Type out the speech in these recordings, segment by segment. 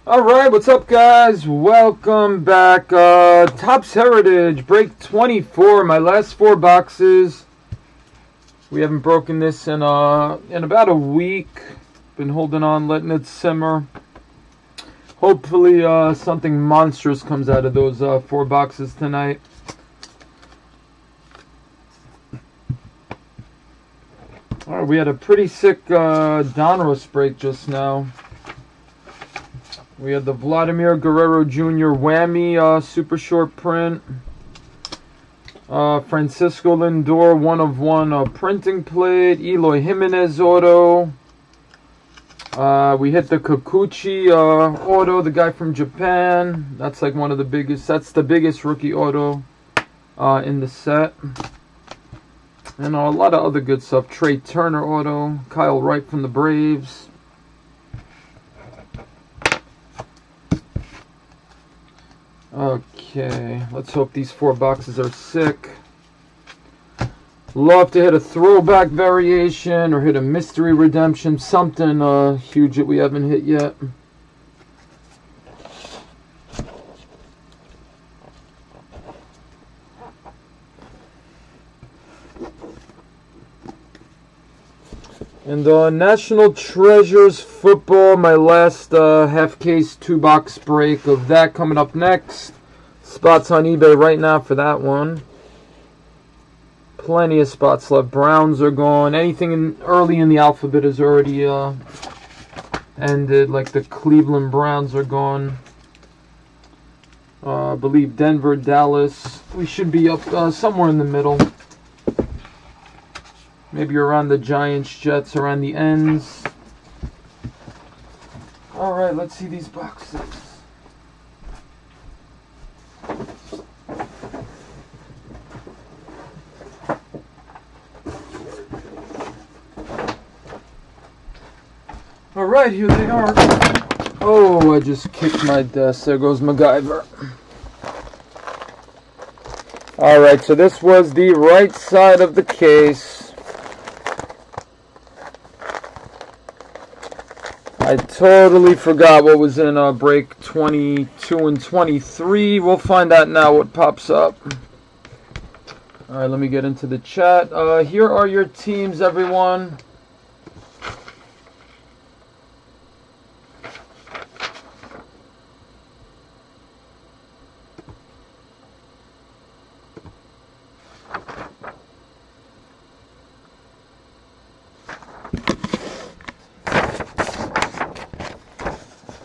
Alright, what's up guys? Welcome back. Topps Heritage, break 24, my last 4 boxes. We haven't broken this in about a week. Been holding on, letting it simmer. Hopefully something monstrous comes out of those 4 boxes tonight. Alright, we had a pretty sick Donruss break just now. We had the Vladimir Guerrero Jr. Whammy super short print. Francisco Lindor 1/1 printing plate. Eloy Jimenez auto. We hit the Kikuchi auto, the guy from Japan. That's like one of the biggest. That's the biggest rookie auto in the set. And a lot of other good stuff. Trey Turner auto. Kyle Wright from the Braves. Okay, let's hope these 4 boxes are sick. Love to hit a throwback variation or hit a mystery redemption, something huge that we haven't hit yet. And National Treasures Football, my last half case 2-box break of that coming up next. Spots on eBay right now for that one. Plenty of spots left. Browns are gone. Anything early in the alphabet is already ended. Like the Cleveland Browns are gone. I believe Denver, Dallas. We should be up somewhere in the middle. Maybe around the Giants, Jets, around the ends. Alright, let's see these boxes. Alright, here they are. Oh, I just kicked my desk. There goes MacGyver. Alright, so this was the right side of the case. I totally forgot what was in break 22 and 23. We'll find out now what pops up. Alright, let me get into the chat. Here are your teams, everyone.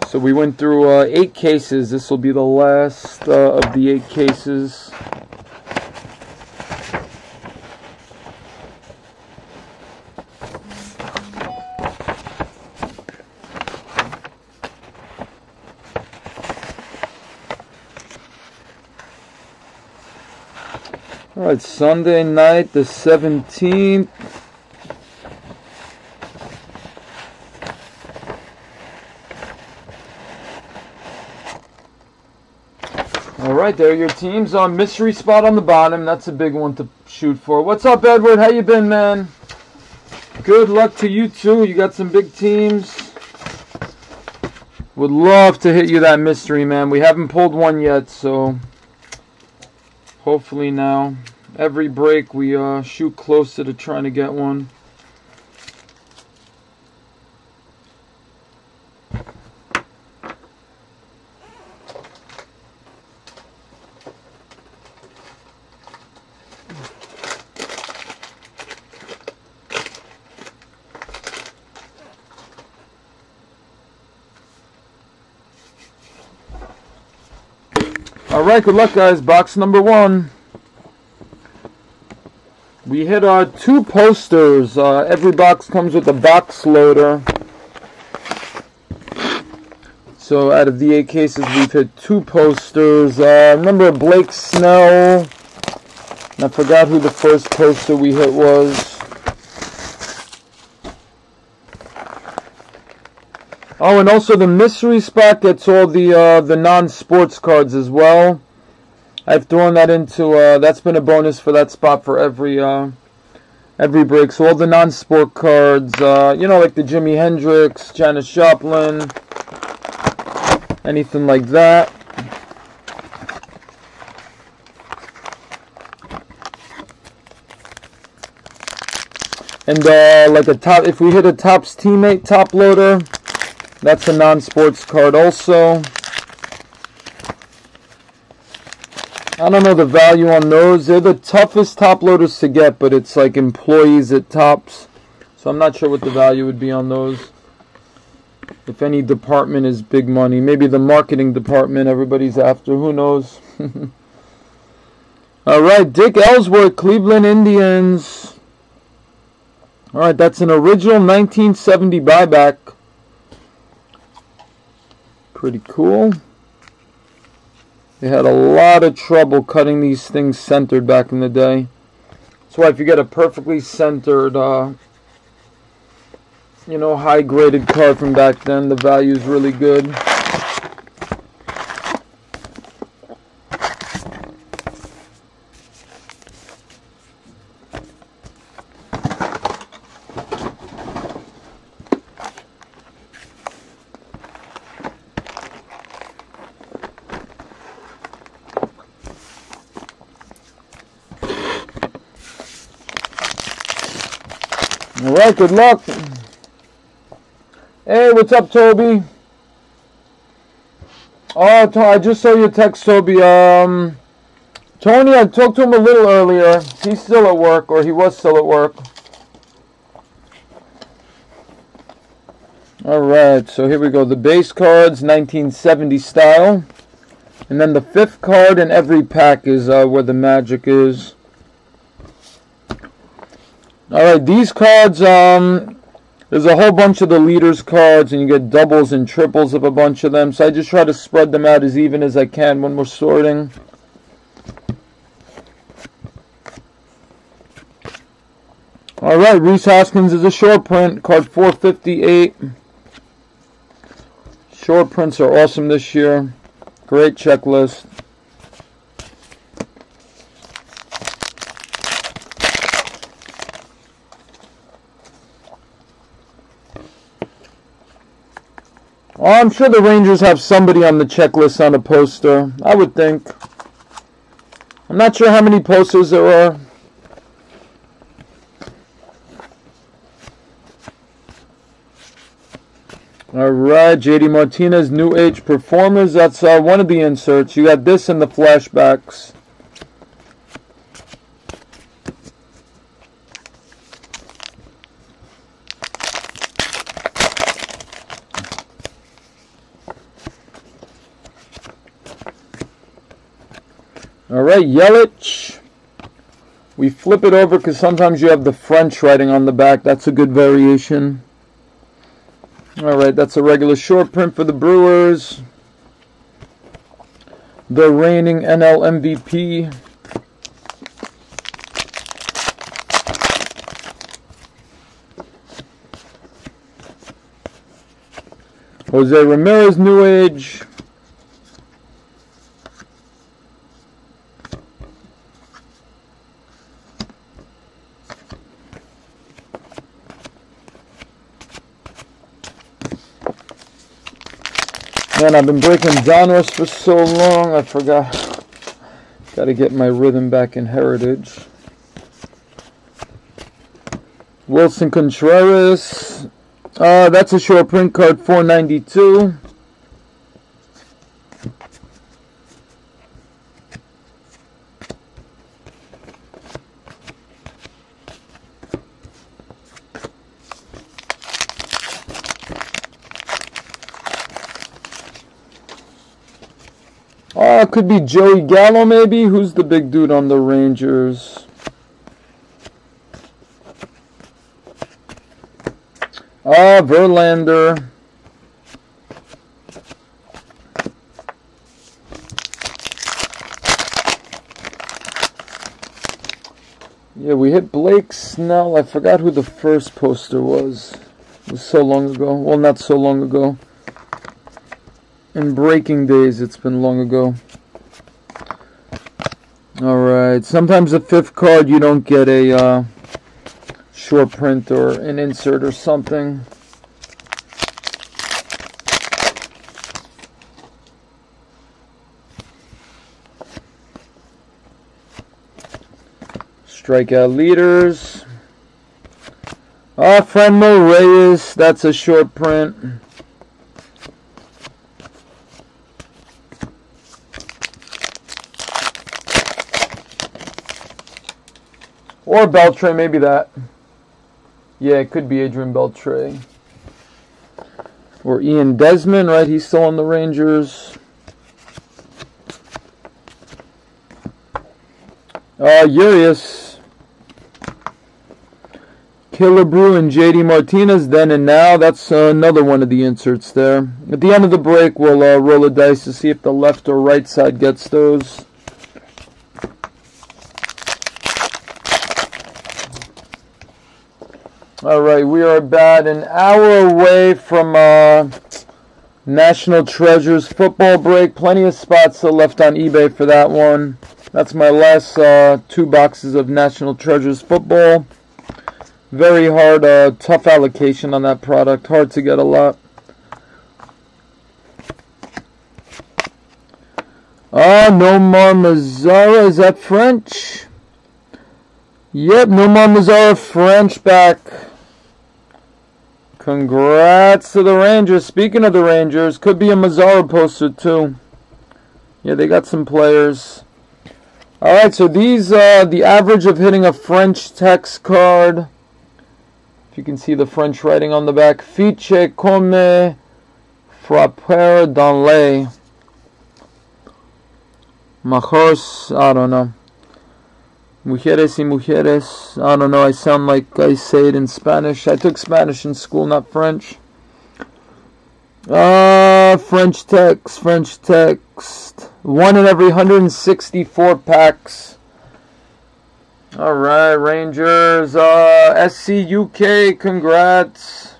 So we went through 8 cases. This will be the last of the 8 cases. All right, Sunday night, the 17th. Alright, there are your teams. Mystery spot on the bottom. That's a big one to shoot for. What's up, Edward? How you been, man? Good luck to you, too. You got some big teams. Would love to hit you that mystery, man. We haven't pulled one yet, so hopefully now. Every break we shoot closer to trying to get one. Alright, good luck guys. Box number 1. We hit 2 posters. Every box comes with a box loader. So out of the 8 cases, we've hit 2 posters. Remember Blake Snell. And I forgot who the first poster we hit was. Oh, and also the mystery spot gets all the non-sports cards as well. I've thrown that into, that's been a bonus for that spot for every break. So all the non-sport cards, you know, like the Jimi Hendrix, Janis Joplin, anything like that. And like a top, if we hit a Topps Teammate top loader, that's a non-sports card also. I don't know the value on those. They're the toughest top loaders to get, but it's like employees at Topps. So I'm not sure what the value would be on those. If any department is big money. Maybe the marketing department everybody's after. Who knows? Alright, Dick Ellsworth, Cleveland Indians. Alright, that's an original 1970 buyback. Pretty cool. They had a lot of trouble cutting these things centered back in the day. That's why if you get a perfectly centered, you know, high-graded card from back then, the value is really good. Alright, good luck. Hey, what's up, Toby? Oh, I just saw your text, Toby. Tony, I talked to him a little earlier. He's still at work, or he was still at work. Alright, so here we go. The base cards, 1970 style. And then the fifth card in every pack is where the magic is. Alright, these cards, there's a whole bunch of the leaders cards, and you get doubles and triples of a bunch of them. So I just try to spread them out as even as I can when we're sorting. Alright, Reese Hoskins is a short print, card 458. Short prints are awesome this year. Great checklist. Oh, I'm sure the Rangers have somebody on the checklist on a poster. I would think. I'm not sure how many posters there are. Alright, JD Martinez, New Age Performers. That's one of the inserts. You got this in the flashbacks. Alright, Yelich. We flip it over because sometimes you have the French writing on the back. That's a good variation. Alright, that's a regular short print for the Brewers. The reigning NL MVP. Jose Ramirez, New Age. Man, I've been breaking genres for so long, I forgot. Got to get my rhythm back in Heritage. Wilson Contreras. That's a short print card, 492. It could be Joey Gallo, maybe. Who's the big dude on the Rangers? Verlander. Yeah, we hit Blake Snell. I forgot who the first poster was. It was so long ago. Well, not so long ago. In breaking days, it's been long ago. Alright, sometimes the fifth card you don't get a short print or an insert or something. Strikeout leaders. Franmil Reyes, that's a short print. Or Beltre, maybe that. Yeah, it could be Adrian Beltre. Or Ian Desmond, right? He's still on the Rangers. Urias. Killebrew and JD Martinez, then and now. That's another one of the inserts there. At the end of the break, we'll roll a dice to see if the left or right side gets those. Alright, we are about an hour away from National Treasures football break. Plenty of spots still left on eBay for that one. That's my last 2 boxes of National Treasures football. Very hard, tough allocation on that product. Hard to get a lot. Nomar Mazara, is that French? Yep, Nomar Mazara, French back. Congrats to the Rangers. Speaking of the Rangers, could be a Mazara poster too. Yeah, they got some players. Alright, so these are the average of hitting a French text card. If you can see the French writing on the back. Fiche comme frapper dans les. Majos, I don't know. Mujeres y mujeres. I don't know, I sound like I say it in Spanish. I took Spanish in school, not French. French text. 1 in every 164 packs. Alright, Rangers. SC UK, congrats.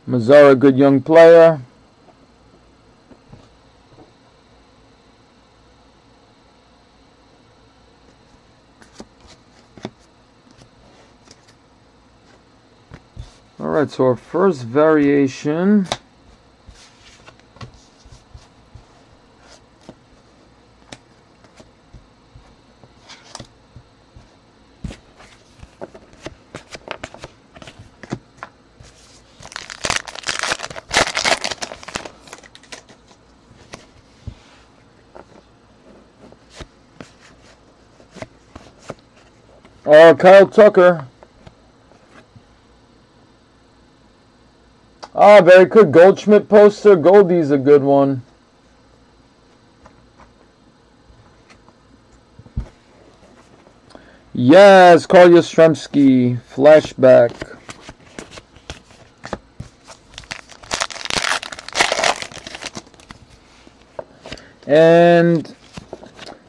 Mazara, good young player. Alright, so our first variation. Kyle Tucker. Very good. Goldschmidt poster. Goldie's a good one. Yes, Carl Yastrzemski. Flashback. And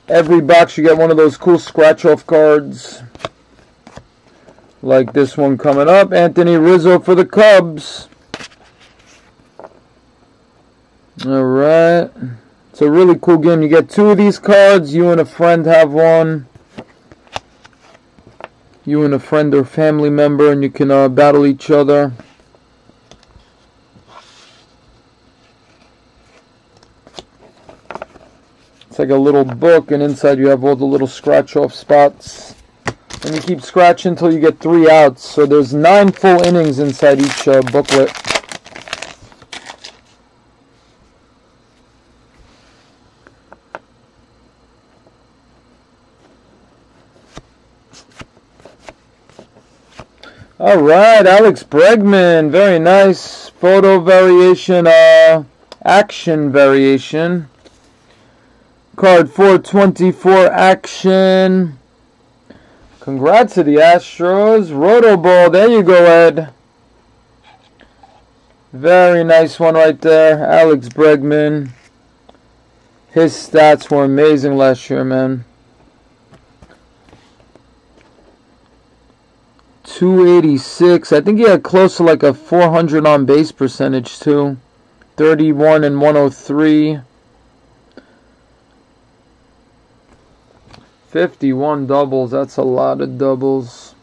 every box you get one of those cool scratch-off cards. Like this one coming up. Anthony Rizzo for the Cubs. Alright. It's a really cool game. You get 2 of these cards. You and a friend have one. You and a friend or family member, and you can battle each other. It's like a little book, and inside you have all the little scratch-off spots. And you keep scratching until you get 3 outs. So there's 9 full innings inside each booklet. Alright, Alex Bregman. Very nice. Photo variation, action variation. Card 424 action. Congrats to the Astros. Roto Ball. There you go, Ed. Very nice one right there. Alex Bregman. His stats were amazing last year, man. 286. I think he had close to like a 400 on base percentage too. 31 and 103. 51 doubles. That's a lot of doubles.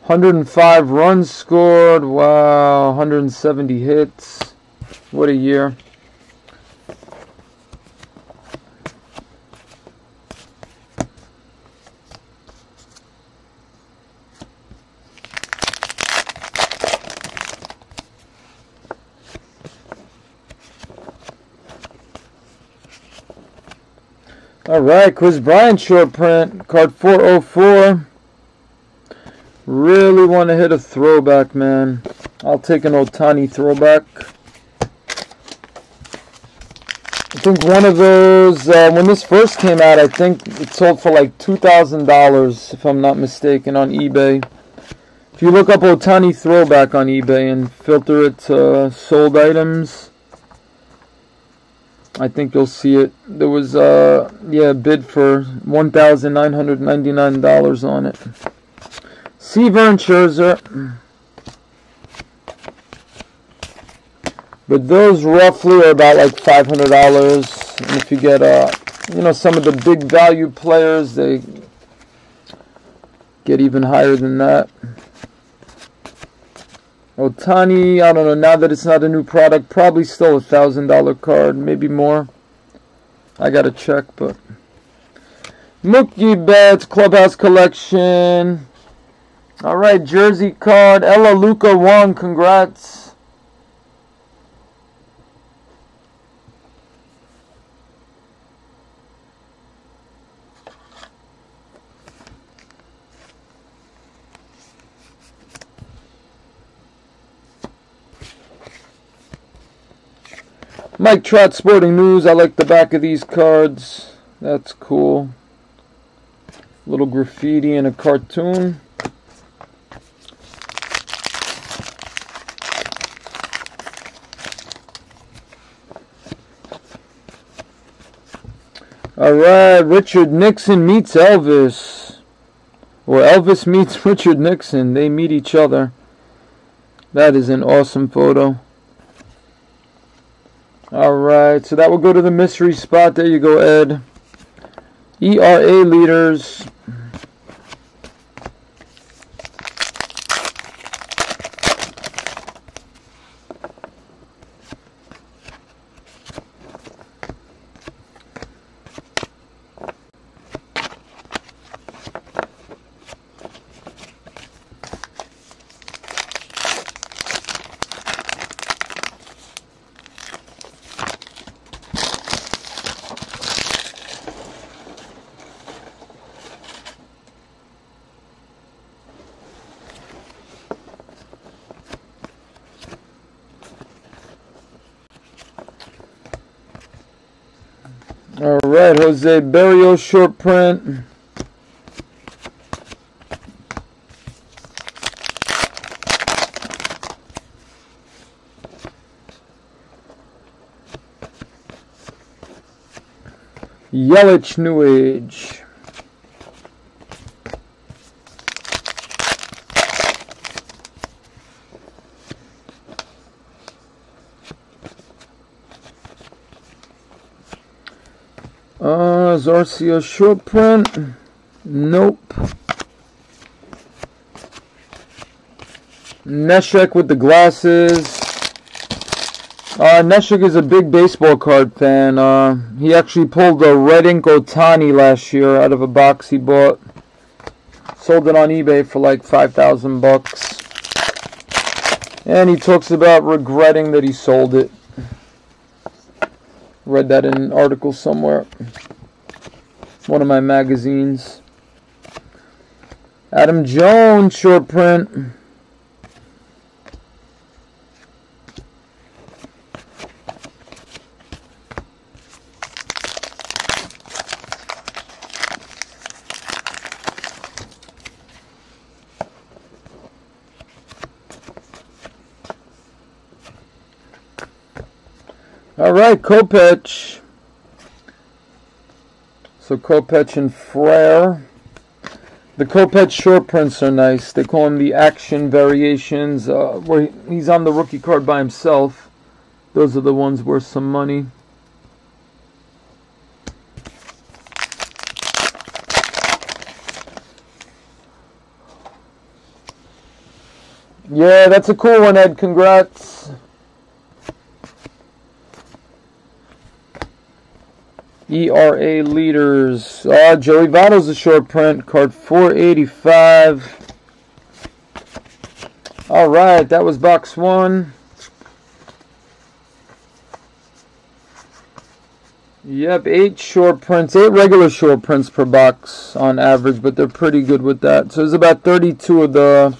105 runs scored. Wow. 170 hits. What a year. All right, Chris Bryant short print, card 404. Really want to hit a throwback, man. I'll take an Ohtani throwback. I think one of those, when this first came out, I think it sold for like $2,000, if I'm not mistaken, on eBay. If you look up Ohtani throwback on eBay and filter it to sold items, I think you'll see it. There was, a bid for $1,999 on it. Seaver and Scherzer. But those roughly are about like $500. And if you get, some of the big value players, they get even higher than that. Ohtani, I don't know, now that it's not a new product, probably still a $1,000 card, maybe more. I gotta check, but Mookie Betts, Clubhouse Collection. Alright, jersey card, Ella Luca 1, congrats. Mike Trout Sporting News. I like the back of these cards. That's cool. Little graffiti and a cartoon. Alright, Richard Nixon meets Elvis. Or Elvis meets Richard Nixon. They meet each other. That is an awesome photo. Alright, so that will go to the mystery spot. There you go, Ed. ERA leaders. Alright, Jose Berrios short print. Yelich New Age. Zarcia short print. Nope. Neshek with the glasses. Neshek is a big baseball card fan. He actually pulled a red ink Ohtani last year out of a box he bought. Sold it on eBay for like $5,000. And he talks about regretting that he sold it. Read that in an article somewhere. One of my magazines. Adam Jones short print. All right, Kopech. So Kopech and Frere. The Kopech short prints are nice. They call them the action variations, where he's on the rookie card by himself. Those are the ones worth some money. Yeah, that's a cool one, Ed. Congrats. ERA leaders. Joey Votto's a short print. Card 485. Alright, that was box 1. Yep, 8 short prints, 8 regular short prints per box on average, but they're pretty good with that. So there's about 32 of the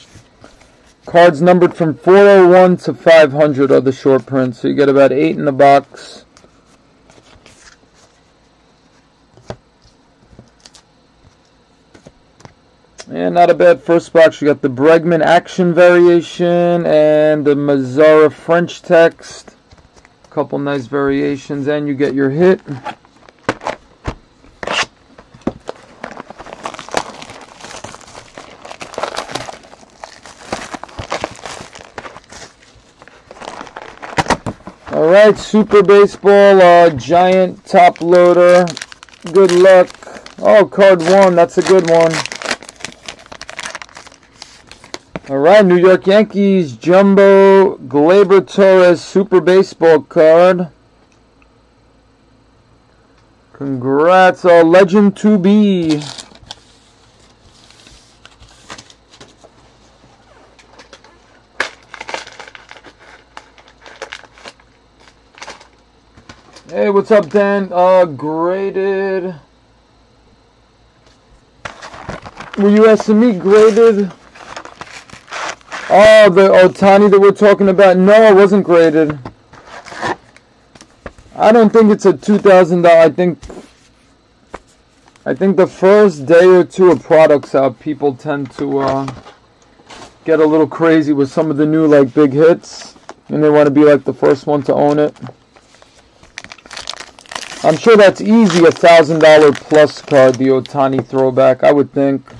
cards numbered from 401 to 500 are the short prints. So you get about 8 in the box. And not a bad first box. You got the Bregman action variation and the Mazzara French text. Couple nice variations, and you get your hit. Alright, Super Baseball, Giant Top Loader. Good luck. Oh, card 1, that's a good one. Alright, New York Yankees, Jumbo Gleyber Torres Super Baseball card. Congrats, Legend to be. Hey, what's up, Dan? Graded. Were you asking me graded? Oh, the Ohtani that we're talking about? No, it wasn't graded. I don't think it's a $2,000. I think the first day or two of products out, people tend to get a little crazy with some of the new like big hits, and they want to be like the first one to own it. I'm sure that's easy, a $1,000 plus card, the Ohtani throwback, I would think.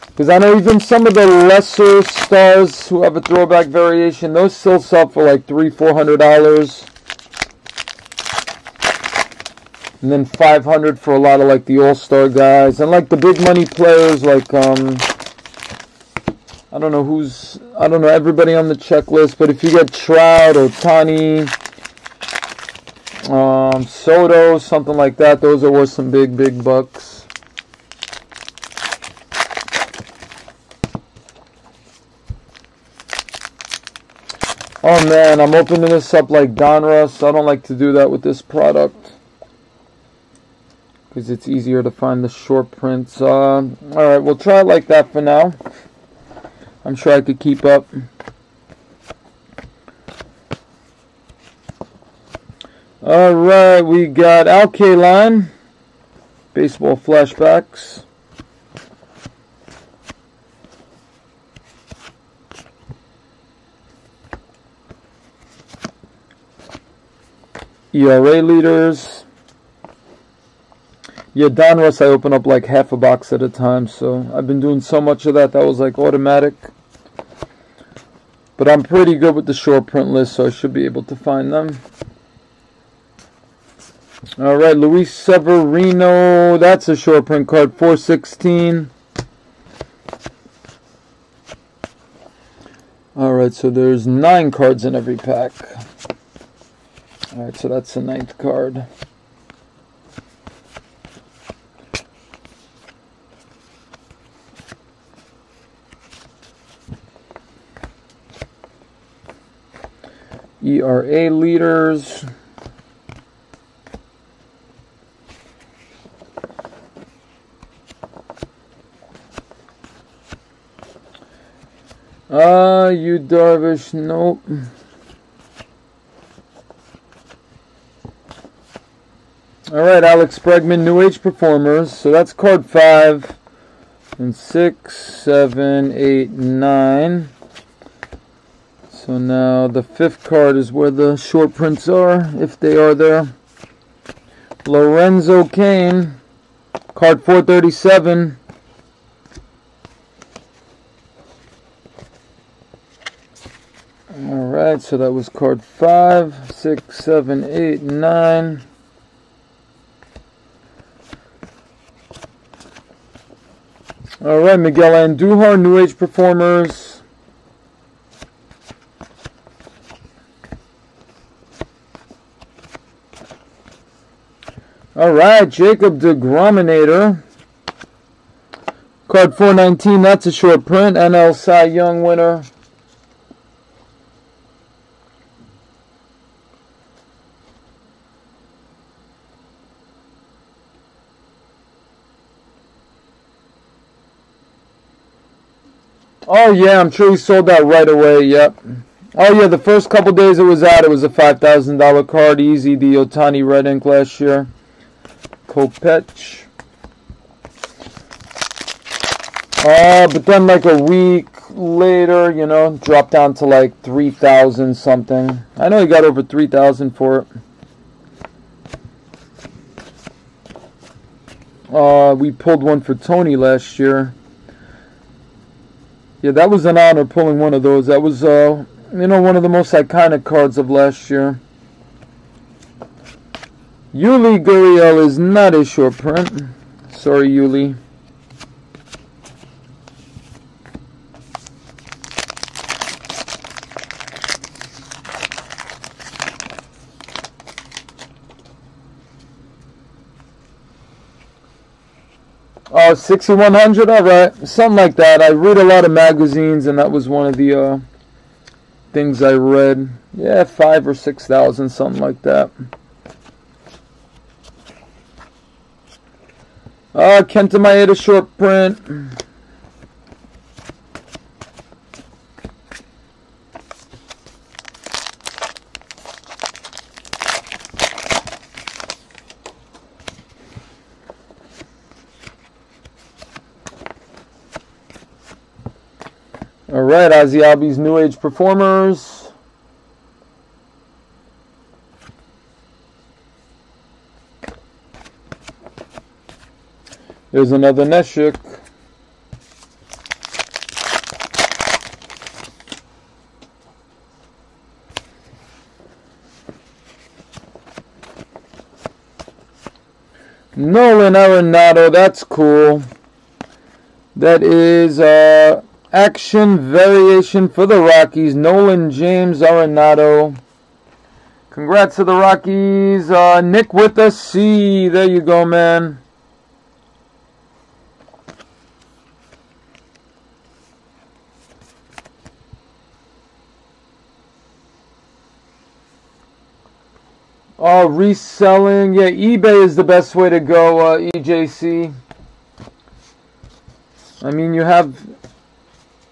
Because I know even some of the lesser stars who have a throwback variation, those still sell for like $300-400. And then $500 for a lot of like the all-star guys. And like the big money players like, I don't know everybody on the checklist. But if you get Trout, Ohtani, Soto, something like that, those are worth some big bucks. Oh man, I'm opening this up like Donruss. I don't like to do that with this product because it's easier to find the short prints. Alright, we'll try it like that for now. I'm sure I could keep up. Alright, we got Al Kaline, baseball flashbacks. ERA leaders. Yeah, Donruss I open up like half a box at a time, so I've been doing so much of that was like automatic. But I'm pretty good with the short print list, so I should be able to find them. Alright, Luis Severino, that's a short print card, 416. Alright, so there's 9 cards in every pack. Alright, so that's the 9th card. ERA leaders. You Darvish, nope. Alright, Alex Bregman, New Age Performers. So that's card 5 and 6, 7, 8, 9. So now the 5th card is where the short prints are, if they are there. Lorenzo Cain, card 437. Alright, so that was card 5, 6, 7, 8, 9. Alright, Miguel Andujar, New Age Performers. All right, Jacob DeGrominator. Card 419, that's a short print. NL Cy Young winner. Oh, yeah, I'm sure he sold that right away, yep. Oh, yeah, the first couple days it was out, it was a $5,000 card. Easy, the Ohtani red ink last year. Kopech. But then like a week later, you know, dropped down to like 3,000 something. I know he got over 3,000 for it. We pulled one for Tony last year. Yeah, that was an honor pulling one of those. That was, you know, one of the most iconic cards of last year. Yuli Gurriel is not a short print. Sorry, Yuli. Oh, 6,100? Alright. Something like that. I read a lot of magazines, and that was one of the things I read. Yeah, 5,000 or 6,000, something like that. Kenta Maeda short print. Alright, Ozzy Albies New Age Performers. There's another Neshik. Nolan Arenado, that's cool. That is action variation for the Rockies. Nolan James Arenado. Congrats to the Rockies. Nick with a C. There you go, man. Oh, reselling. Yeah, eBay is the best way to go, EJC. I mean, you have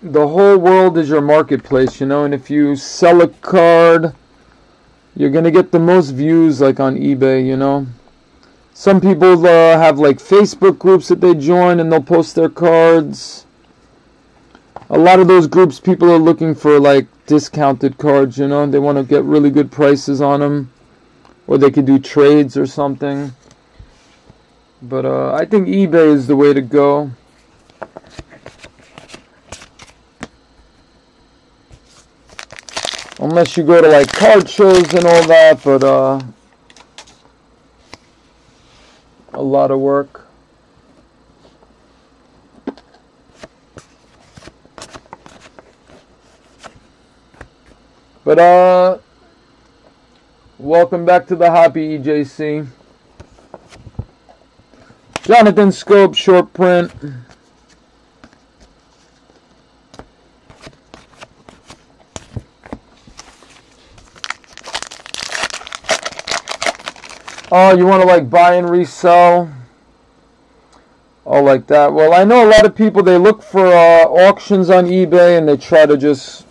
the whole world is your marketplace, you know, and if you sell a card, you're going to get the most views, like on eBay, you know. Some people have, like, Facebook groups that they join, and they'll post their cards. A lot of those groups, people are looking for, like, discounted cards, you know. They want to get really good prices on them. Or they could do trades or something. But I think eBay is the way to go. Unless you go to like card shows and all that, but a lot of work. But welcome back to the hobby, EJC. Jonathan Scope, short print. Oh, you want to like buy and resell? Oh, like that. Well, I know a lot of people, they look for auctions on eBay and they try to just...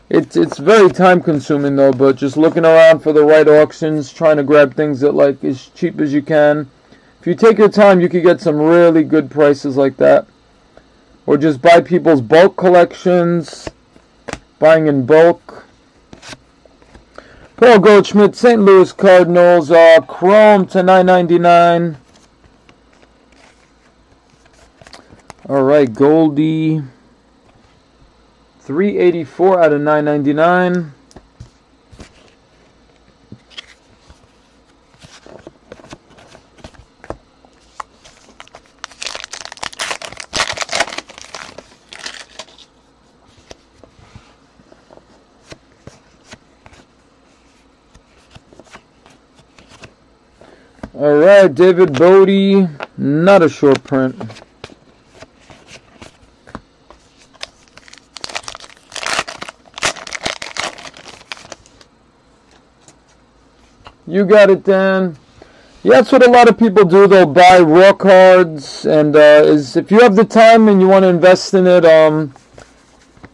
It's very time consuming though, but just looking around for the right auctions, trying to grab things that like as cheap as you can. If you take your time, you could get some really good prices like that. Or just buy people's bulk collections, buying in bulk. Paul Goldschmidt, St. Louis Cardinals, Chrome to $9.99. All right, Goldie. 384 out of 999. Alright, David Bodie, not a short print. You got it, Dan. Yeah, that's what a lot of people do. They'll buy raw cards, and if you have the time and you want to invest in it,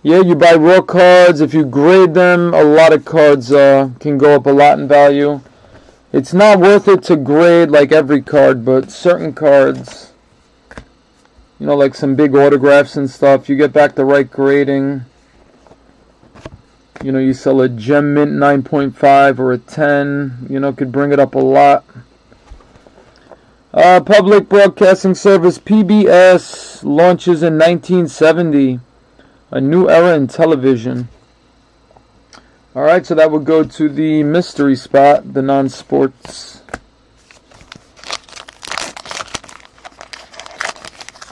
yeah, you buy raw cards. If you grade them, a lot of cards can go up a lot in value. It's not worth it to grade like every card, but certain cards, you know, like some big autographs and stuff, you get back the right grading. You know, you sell a gem mint 9.5 or a 10, you know, could bring it up a lot. Public Broadcasting Service, PBS, launches in 1970. A new era in television. Alright, so that would go to the mystery spot, the non-sports.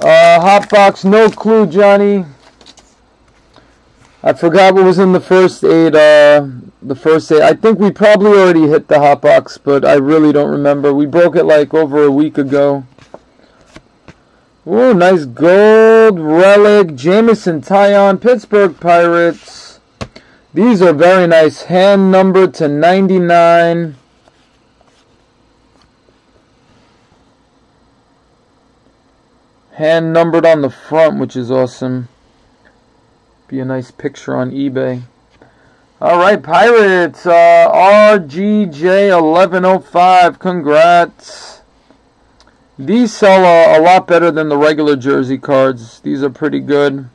Hot box, no clue, Johnny. I forgot what was in the first 8. I think we probably already hit the hot box, but I really don't remember. We broke it like over a week ago. Ooh, nice gold relic, Jamison Tyon, Pittsburgh Pirates. These are very nice, hand numbered to 99. Hand numbered on the front, which is awesome. Be a nice picture on eBay. Alright, Pirates, RGJ 1105, congrats. These sell a lot better than the regular jersey cards. These are pretty good.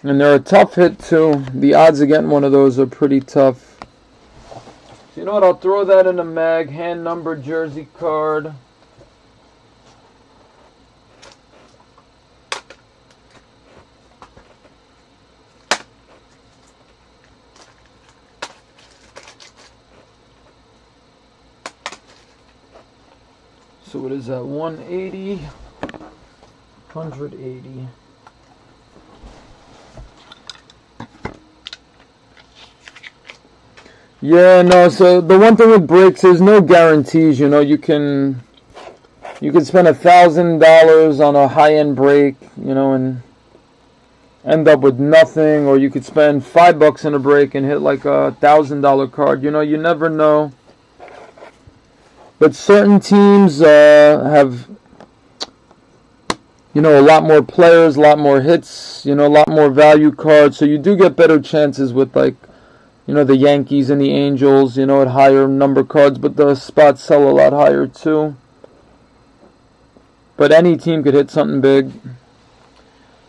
And they're a tough hit too. The odds of getting one of those are pretty tough. So you know what? I'll throw that in a mag. Hand numbered jersey card. So what is that? 180, 180. Yeah, no, so the one thing with breaks, there's no guarantees, you know. You can spend $1,000 on a high-end break, you know, and end up with nothing, or you could spend $5 in a break and hit like a $1,000 card. You know, you never know. But certain teams have, you know, a lot more players, a lot more hits, you know, a lot more value cards. So you do get better chances with, like, you know, the Yankees and the Angels, you know, at higher number cards. But the spots sell a lot higher too. But any team could hit something big.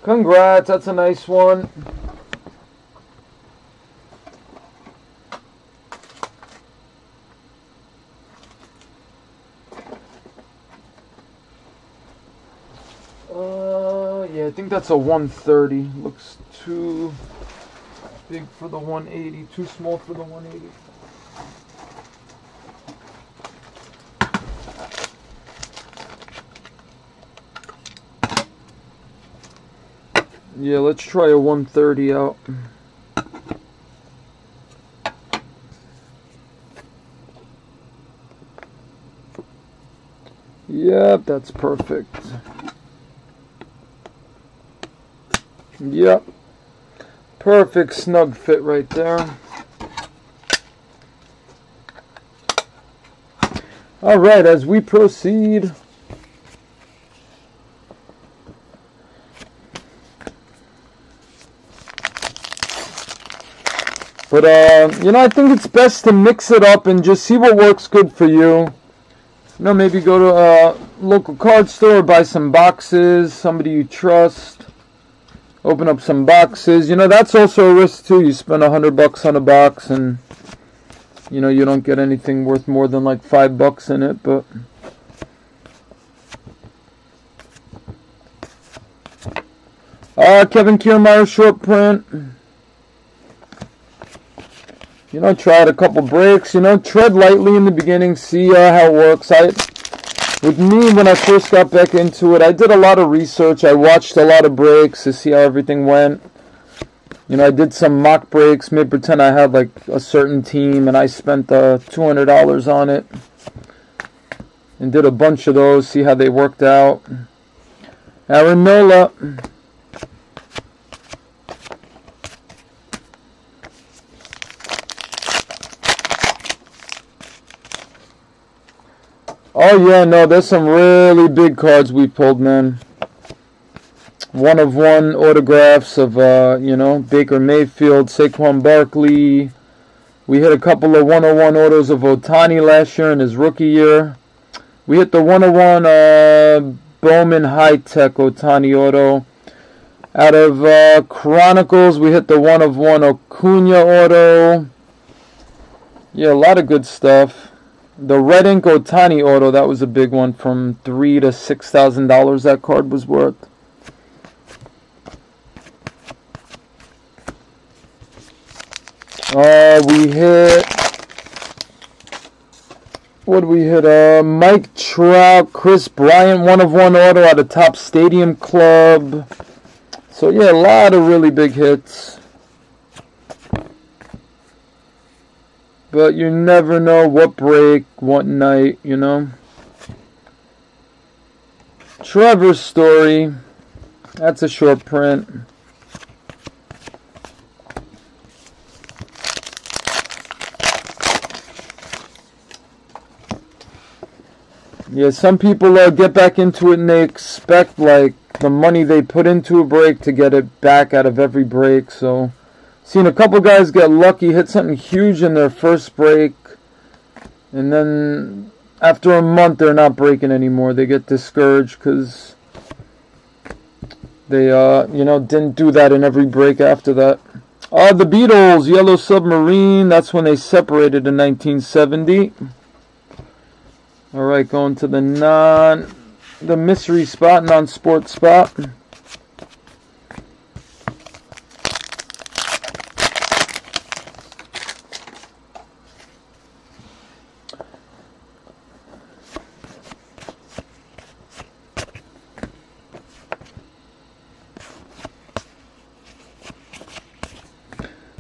Congrats, that's a nice one. Yeah, I think that's a 130. Looks too big for the 180, too small for the 180. Yeah, let's try a 130 out. Yep, that's perfect. Yep. Perfect snug fit right there. Alright, as we proceed. But, you know, I think it's best to mix it up and just see what works good for you. You know, maybe go to a local card store, buy some boxes, somebody you trust. Open up some boxes. You know, that's also a risk too. You spend $100 on a box and, you know, you don't get anything worth more than like $5 in it, but... Kevin Kiermaier short print. You know, try out a couple breaks. You know, tread lightly in the beginning. See how it works. With me, when I first got back into it, I did a lot of research. I watched a lot of breaks to see how everything went. You know, I did some mock breaks, made pretend I had like a certain team, and I spent $200 on it. and did a bunch of those, see how they worked out. Aaron Nola. Oh yeah, no, there's some really big cards we pulled, man. 1/1 autographs of, you know, Baker Mayfield, Saquon Barkley. We hit a couple of 1/1 autos of Ohtani last year in his rookie year. We hit the 1/1 Bowman High-Tech Ohtani auto. Out of Chronicles, we hit the 1/1 Acuna auto. Yeah, a lot of good stuff. The Red Ink Ohtani auto, that was a big one, from $3,000 to $6,000 that card was worth. We hit, what did we hit? Mike Trout, Chris Bryant, 1/1 auto out of Top Stadium Club. So yeah, a lot of really big hits. But you never know what break, what night, you know. Trevor Story, that's a short print. Yeah, some people get back into it and they expect like the money they put into a break to get it back out of every break. So, seen a couple guys get lucky, hit something huge in their first break, and then after a month they're not breaking anymore. They get discouraged because they, you know, didn't do that in every break after that. The Beatles, Yellow Submarine, that's when they separated in 1970. Alright, going to the mystery spot, non-sport spot.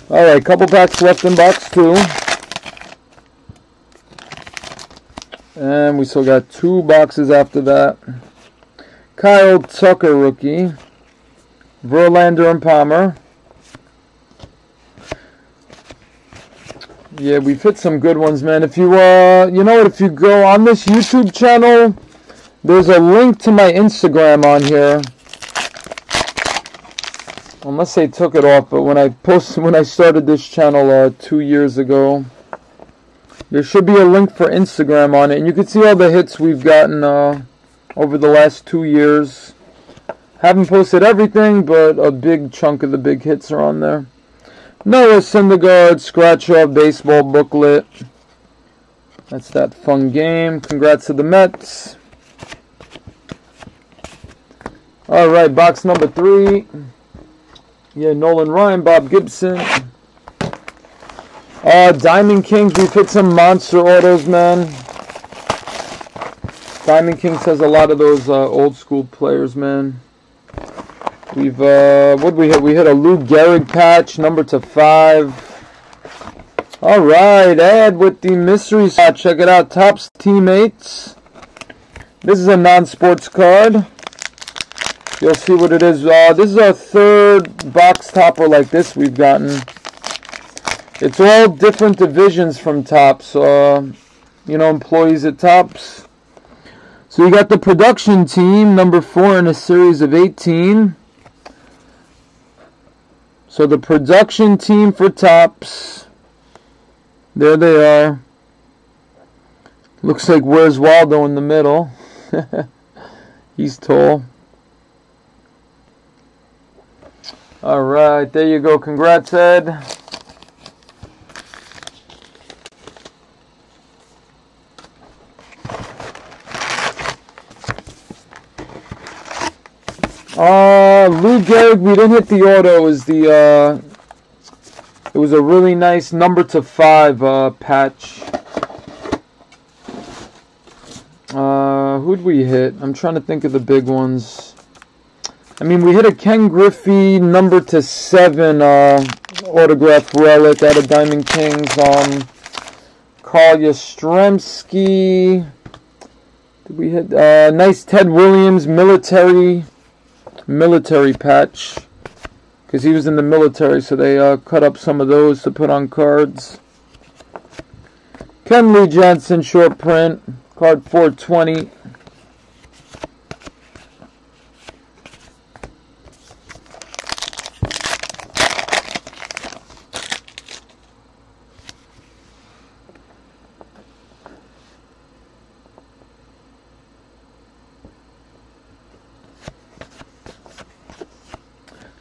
Alright, couple packs left in box 2. And we still got 2 boxes after that. Kyle Tucker rookie. Verlander and Palmer. Yeah, we've hit some good ones, man. If you, you know what, if you go on this YouTube channel, there's a link to my Instagram on here. Unless they took it off, but when I started this channel 2 years ago, there should be a link for Instagram on it, and you can see all the hits we've gotten over the last 2 years. Haven't posted everything, but a big chunk of the big hits are on there. Noah Syndergaard scratch off baseball booklet. That's that fun game. Congrats to the Mets. All right, box number 3. Yeah, Nolan Ryan, Bob Gibson. Diamond Kings, we've hit some monster autos, man. Diamond Kings has a lot of those old school players, man. We've, what did we hit? We hit a Lou Gehrig patch, number /5. Alright, Ed with the mystery spot. Check it out, Topps Teammates. This is a non-sports card. You'll see what it is. This is our 3rd box topper like this we've gotten. It's all different divisions from Topps, you know, employees at Topps. So you got the production team, number 4 in a series of 18. So the production team for Topps, there they are. Looks like Where's Waldo in the middle. He's tall. Alright, there you go. Congrats, Ed. Lou Gehrig, we didn't hit the auto. It was a really nice number /5 patch. Who'd we hit? I'm trying to think of the big ones. I mean, we hit a Ken Griffey number /7 autograph relic out of Diamond Kings. Carl Yastrzemski. We had nice Ted Williams military patch, because he was in the military, so they cut up some of those to put on cards. Kenley Jansen short print, card 420.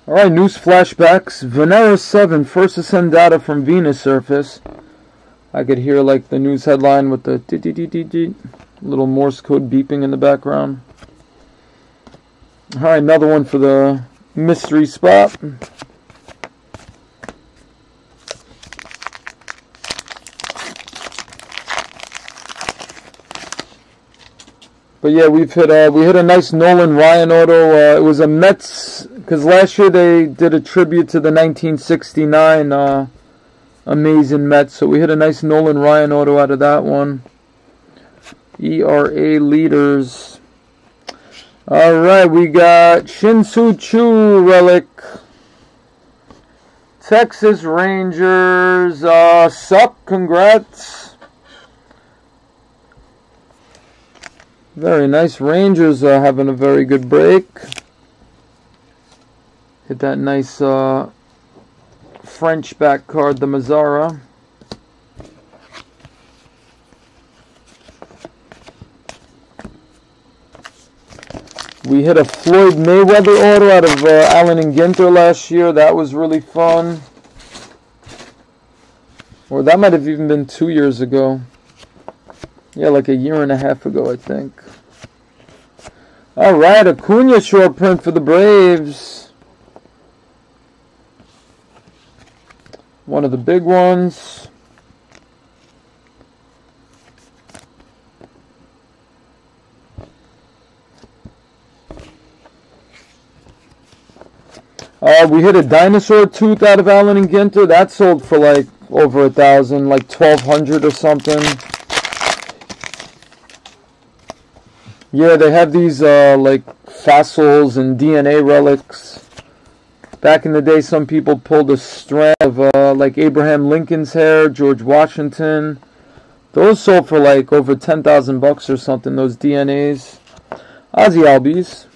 Alright, news flashbacks. Venera 7, first ascend data from Venus surface. I could hear like the news headline with the little Morse code beeping in the background. Alright, another one for the mystery spot. But yeah, we hit a nice Nolan Ryan auto. It was a Mets, because last year they did a tribute to the 1969 amazing Mets. So we hit a nice Nolan Ryan auto out of that one. ERA leaders. Alright, we got Shin-Soo Choo relic. Texas Rangers. Suck, congrats. Very nice. Rangers having a very good break. Hit that nice French back card, the Mazzara. We hit a Floyd Mayweather auto out of Allen and Ginter last year. That was really fun. Or that might have even been 2 years ago. Yeah, like a year and a half ago, I think. Alright, Acuna short print for the Braves. One of the big ones. We hit a dinosaur tooth out of Allen and Ginter. That sold for like over $1,000, like $1,200 or something. Yeah, they have these like fossils and DNA relics. Back in the day, some people pulled a strand of like Abraham Lincoln's hair, George Washington. Those sold for like over $10,000 or something, those DNAs. Ozzy Albies.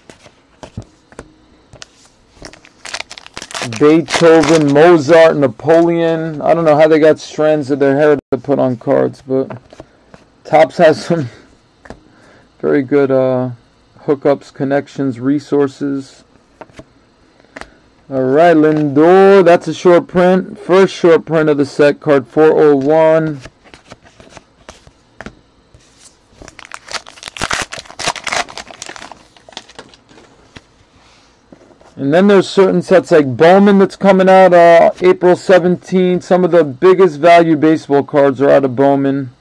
Beethoven, Mozart, Napoleon. I don't know how they got strands of their hair to put on cards, but Topps has some very good hookups, connections, resources. Alright, Lindor, that's a short print. First short print of the set, card 401. And then there's certain sets like Bowman that's coming out April 17th. Some of the biggest value baseball cards are out of Bowman.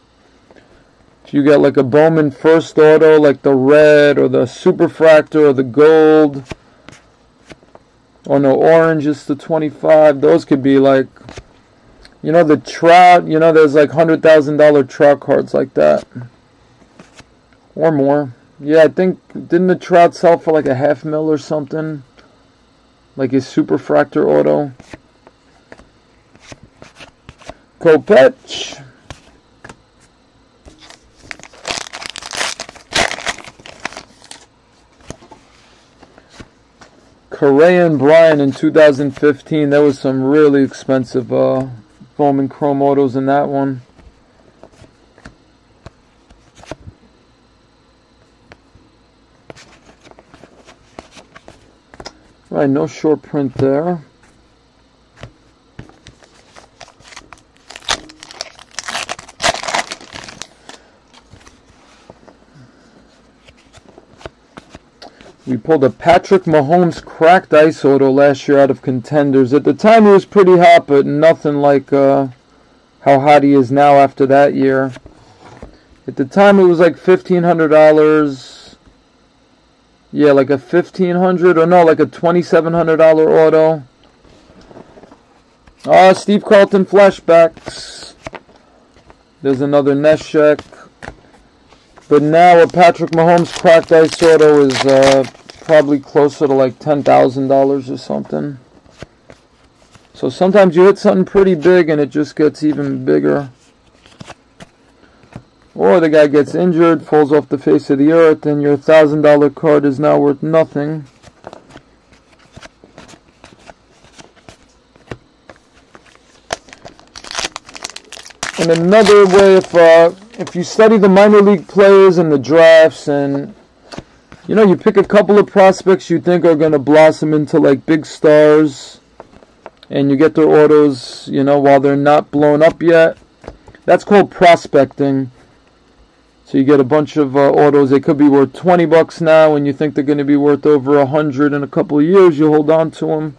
If you get like a Bowman first auto, like the red or the Superfractor or the gold, or no, orange is the 25. Those could be like, you know, the Trout. You know, there's like $100,000 Trout cards like that, or more. Yeah, I think, didn't the Trout sell for like a $500,000 or something? Like his Superfractor auto. Kopech. Correa and Bryan in 2015. There was some really expensive Bowman Chrome autos in that one. Right, no short print there. We pulled a Patrick Mahomes cracked ice auto last year out of Contenders. At the time, it was pretty hot, but nothing like how hot he is now after that year. At the time, it was like $1,500. Yeah, like a $1,500, or no, like a $2,700 auto. Steve Carlton flashbacks. There's another Neshek. But now a Patrick Mahomes cracked ice auto is probably closer to like $10,000 or something. So sometimes you hit something pretty big and it just gets even bigger. Or the guy gets injured, falls off the face of the earth, and your $1,000 card is now worth nothing. And another way, if you study the minor league players and the drafts, and you pick a couple of prospects you think are going to blossom into like big stars, and you get their autos, while they're not blown up yet. That's called prospecting. So you get a bunch of autos. They could be worth $20 now, and you think they're going to be worth over $100 in a couple of years. You hold on to them.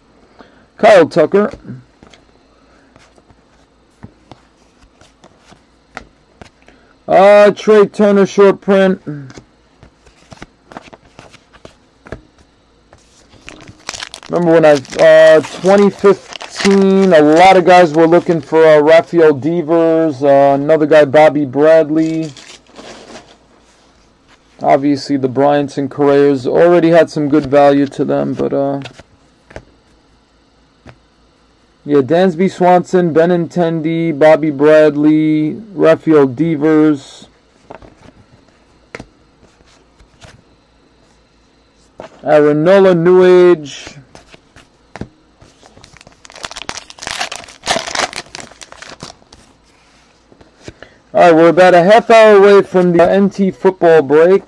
Kyle Tucker. Trey Turner short print. Remember when 2015, a lot of guys were looking for Rafael Devers, another guy, Bobby Bradley. Obviously, the Bryants and Correas already had some good value to them, but yeah, Dansby Swanson, Benintendi, Bobby Bradley, Rafael Devers, Aaronola New Age. Alright, we're about a half hour away from the NT football break.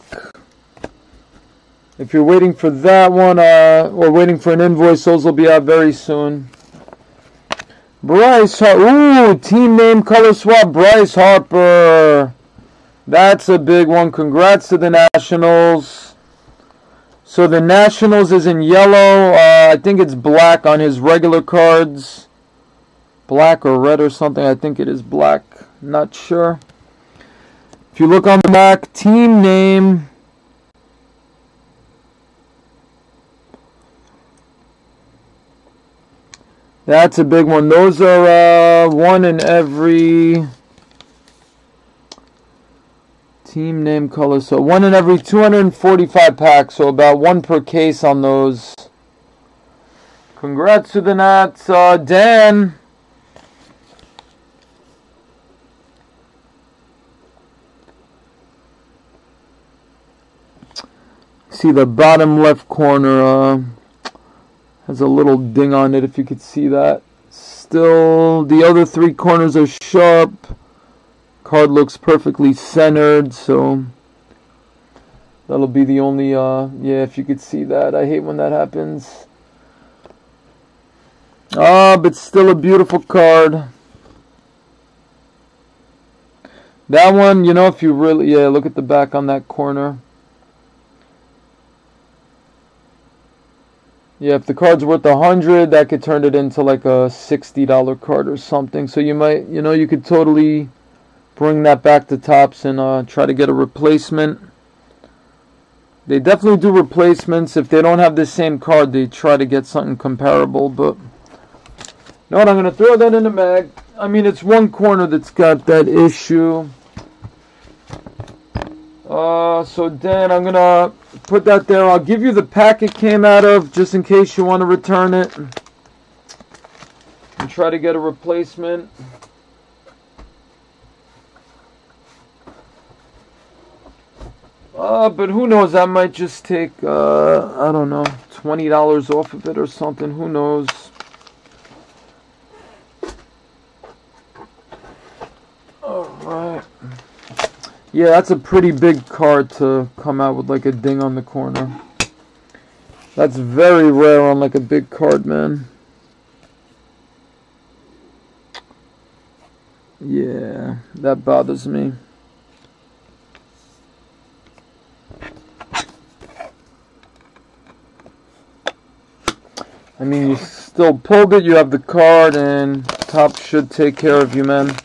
If you're waiting for that one, or waiting for an invoice, those will be out very soon. Bryce Harper. Ooh, team name color swap, Bryce Harper. That's a big one. Congrats to the Nationals. So the Nationals is in yellow. I think it's black on his regular cards. Black or red or something. I think it is black. Not sure. If you look on the back, team name. That's a big one. Those are one in every team name color. So one in every 245 packs. So about one per case on those. Congrats to the Nats. Dan. See the bottom left corner has a little ding on it, if you could see that. Still, the other three corners are sharp. Card looks perfectly centered, so that'll be the only, yeah, if you could see that. I hate when that happens. But still a beautiful card. That one, if you really, yeah, look at the back on that corner. Yeah, if the card's worth $100, that could turn it into like a $60 card or something. So you might, you could totally bring that back to Topps and try to get a replacement. They definitely do replacements. If they don't have the same card, they try to get something comparable. But you know what? I'm going to throw that in the bag. I mean, it's one corner that's got that issue. So Dan, I'm gonna put that there. I'll give you the pack it came out of, just in case you want to return it and try to get a replacement. But who knows? I might just take I don't know, $20 off of it or something. Who knows? All right. Yeah, that's a pretty big card to come out with like a ding on the corner. That's very rare on like a big card, man. Yeah, that bothers me. I mean, you still pulled it, you have the card, and Topps should take care of you, man.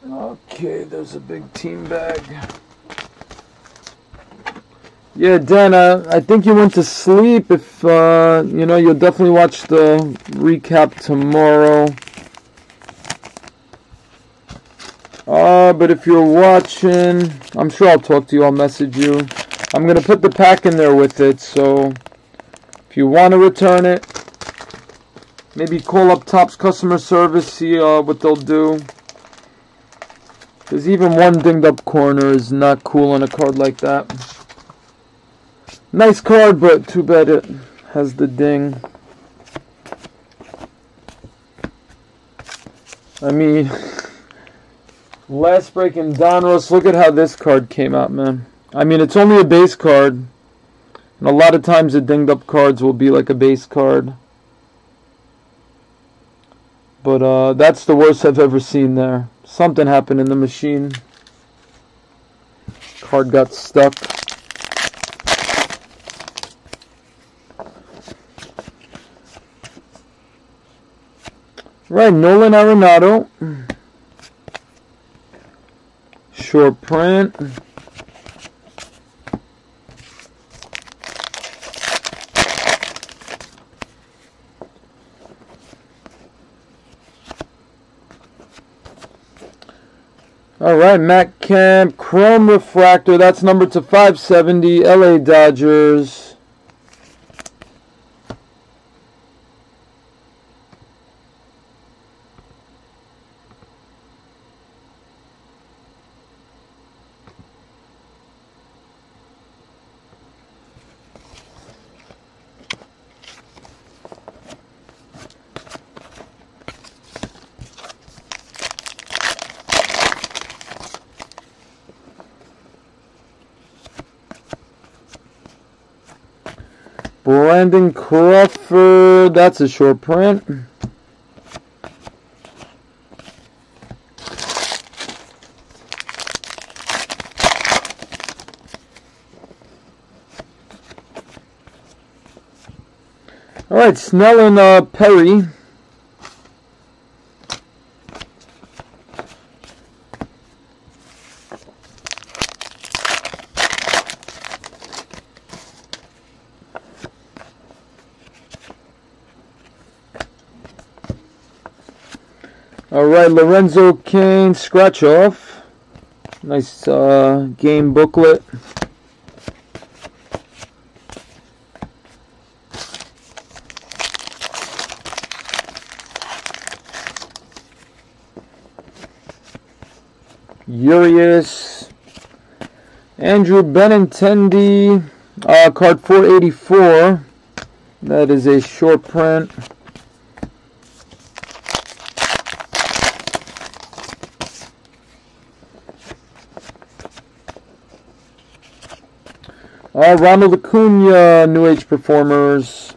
Okay, there's a big team bag. Yeah, Dan, I think you went to sleep. If, you know, you'll definitely watch the recap tomorrow. But if you're watching, I'm sure I'll talk to you. I'll message you. I'm going to put the pack in there with it, so if you want to return it, maybe call up Topps customer service, see what they'll do. Because even one dinged up corner is not cool on a card like that. Nice card, but too bad it has the ding. I mean, last break in Donruss, look at how this card came out, man. I mean, it's only a base card. And a lot of times the dinged up cards will be like a base card. But that's the worst I've ever seen there. Something happened in the machine. Card got stuck. Right, Nolan Arenado. Short print. Alright, Matt Kemp, Chrome Refractor. That's numbered to 570, LA Dodgers. Brandon Crawford, that's a short print. All right, Snell and Perry. All right, Lorenzo Cain, scratch off. Nice game booklet. Urias. Andrew Benintendi, card 484. That is a short print. Ronald Acuna, New Age Performers.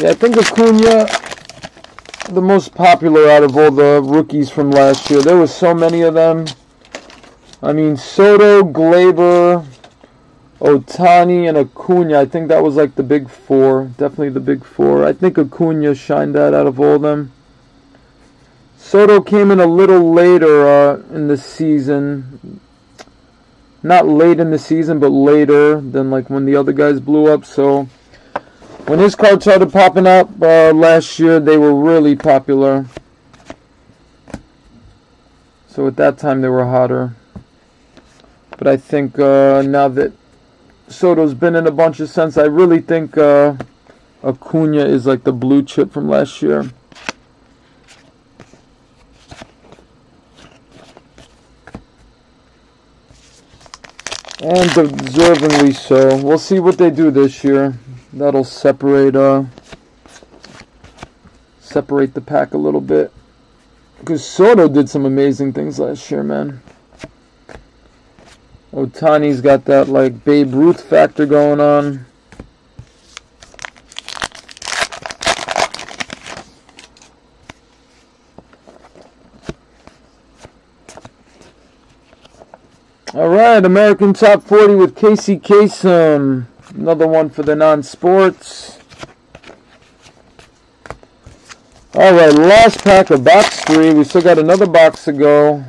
Yeah, I think Acuna, the most popular out of all the rookies from last year. There were so many of them. I mean, Soto, Glaber, Ohtani, and Acuna. I think that was like the big four. Definitely the big four. I think Acuna shined that out of all of them. Soto came in a little later in the season. Not late in the season, but later than like when the other guys blew up. So when his cards started popping up last year, they were really popular. So at that time they were hotter. But I think now that Soto's been in a bunch of cents, I really think Acuna is like the blue chip from last year. And deservingly so. We'll see what they do this year. That'll separate the pack a little bit. Because Soto did some amazing things last year, man. Ohtani's got that like Babe Ruth factor going on. Alright, American Top 40 with Casey Kasem. Another one for the non-sports. Alright, last pack of box 3. We still got another box to go.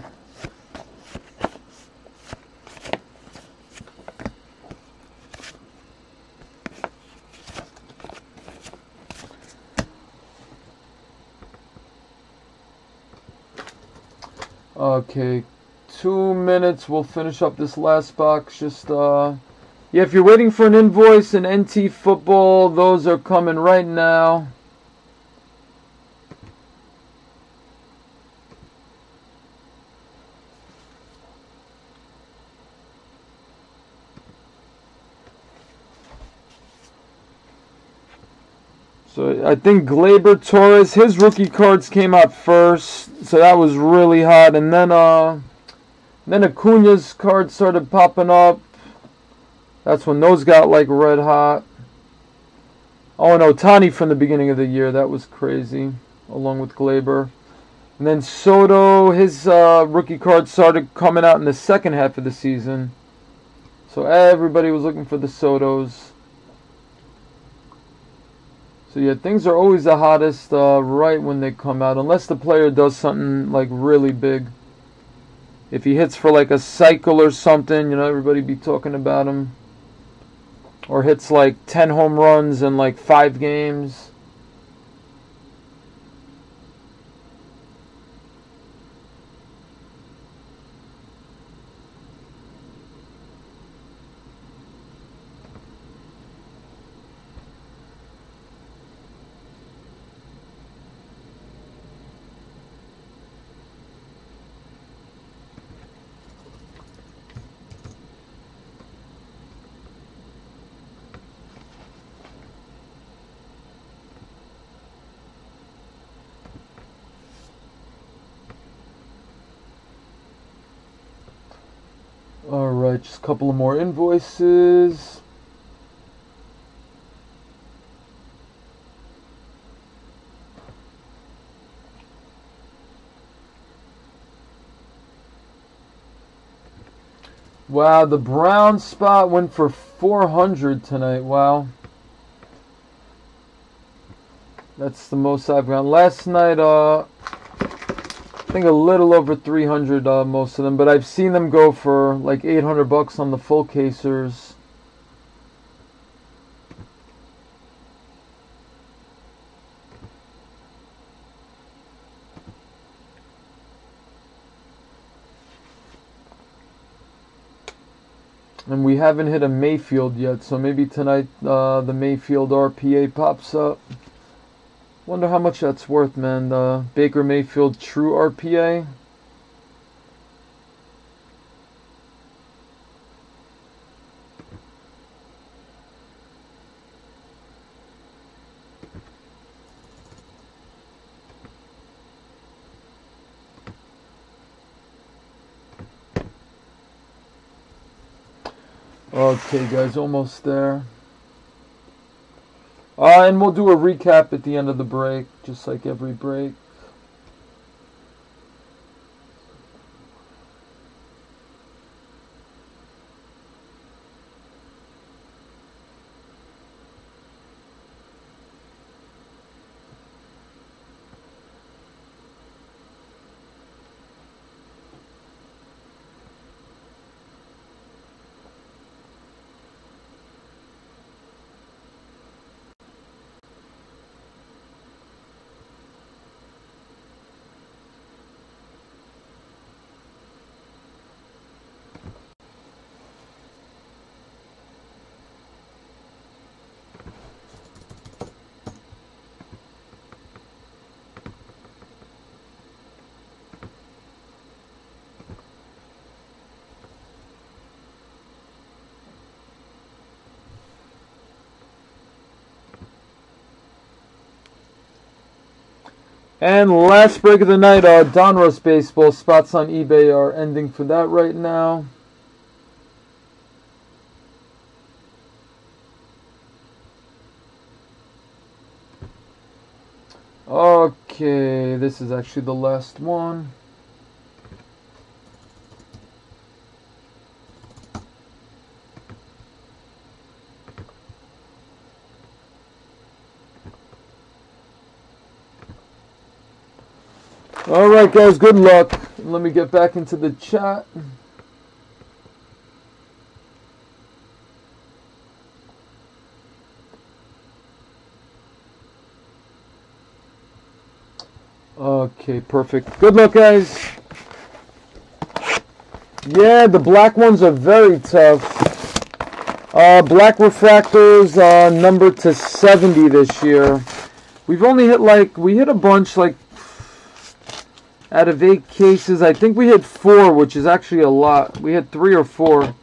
Okay, 2 minutes. We'll finish up this last box. Just, yeah, if you're waiting for an invoice in NT football, those are coming right now. So I think Glaber Torres, his rookie cards came out first, so that was really hot. And then Acuna's cards started popping up. That's when those got like red hot. Oh, and Ohtani from the beginning of the year, that was crazy, along with Glaber. And then Soto, his rookie cards started coming out in the second half of the season. So everybody was looking for the Sotos. So yeah, things are always the hottest right when they come out, unless the player does something like really big. If he hits for like a cycle or something, you know, everybody be talking about him. Or hits like 10 home runs in like 5 games. Alright, just a couple of more invoices. Wow, the brown spot went for 400 tonight. Wow. That's the most I've gotten. Last night, I think a little over 300, most of them, but I've seen them go for like 800 bucks on the full casers. And we haven't hit a Mayfield yet, so maybe tonight the Mayfield RPA pops up. Wonder how much that's worth, man. The Baker Mayfield True RPA. Okay, guys, almost there. And we'll do a recap at the end of the break, just like every break. And last break of the night, Donruss Baseball spots on eBay are ending for that right now. Okay, this is actually the last one. Alright guys, good luck. Let me get back into the chat. Okay, perfect. Good luck, guys. Yeah, the black ones are very tough. Black refractors numbered to 70 this year. We've only hit we hit a bunch out of 8 cases. I think we hit 4, which is actually a lot. We had 3 or 4.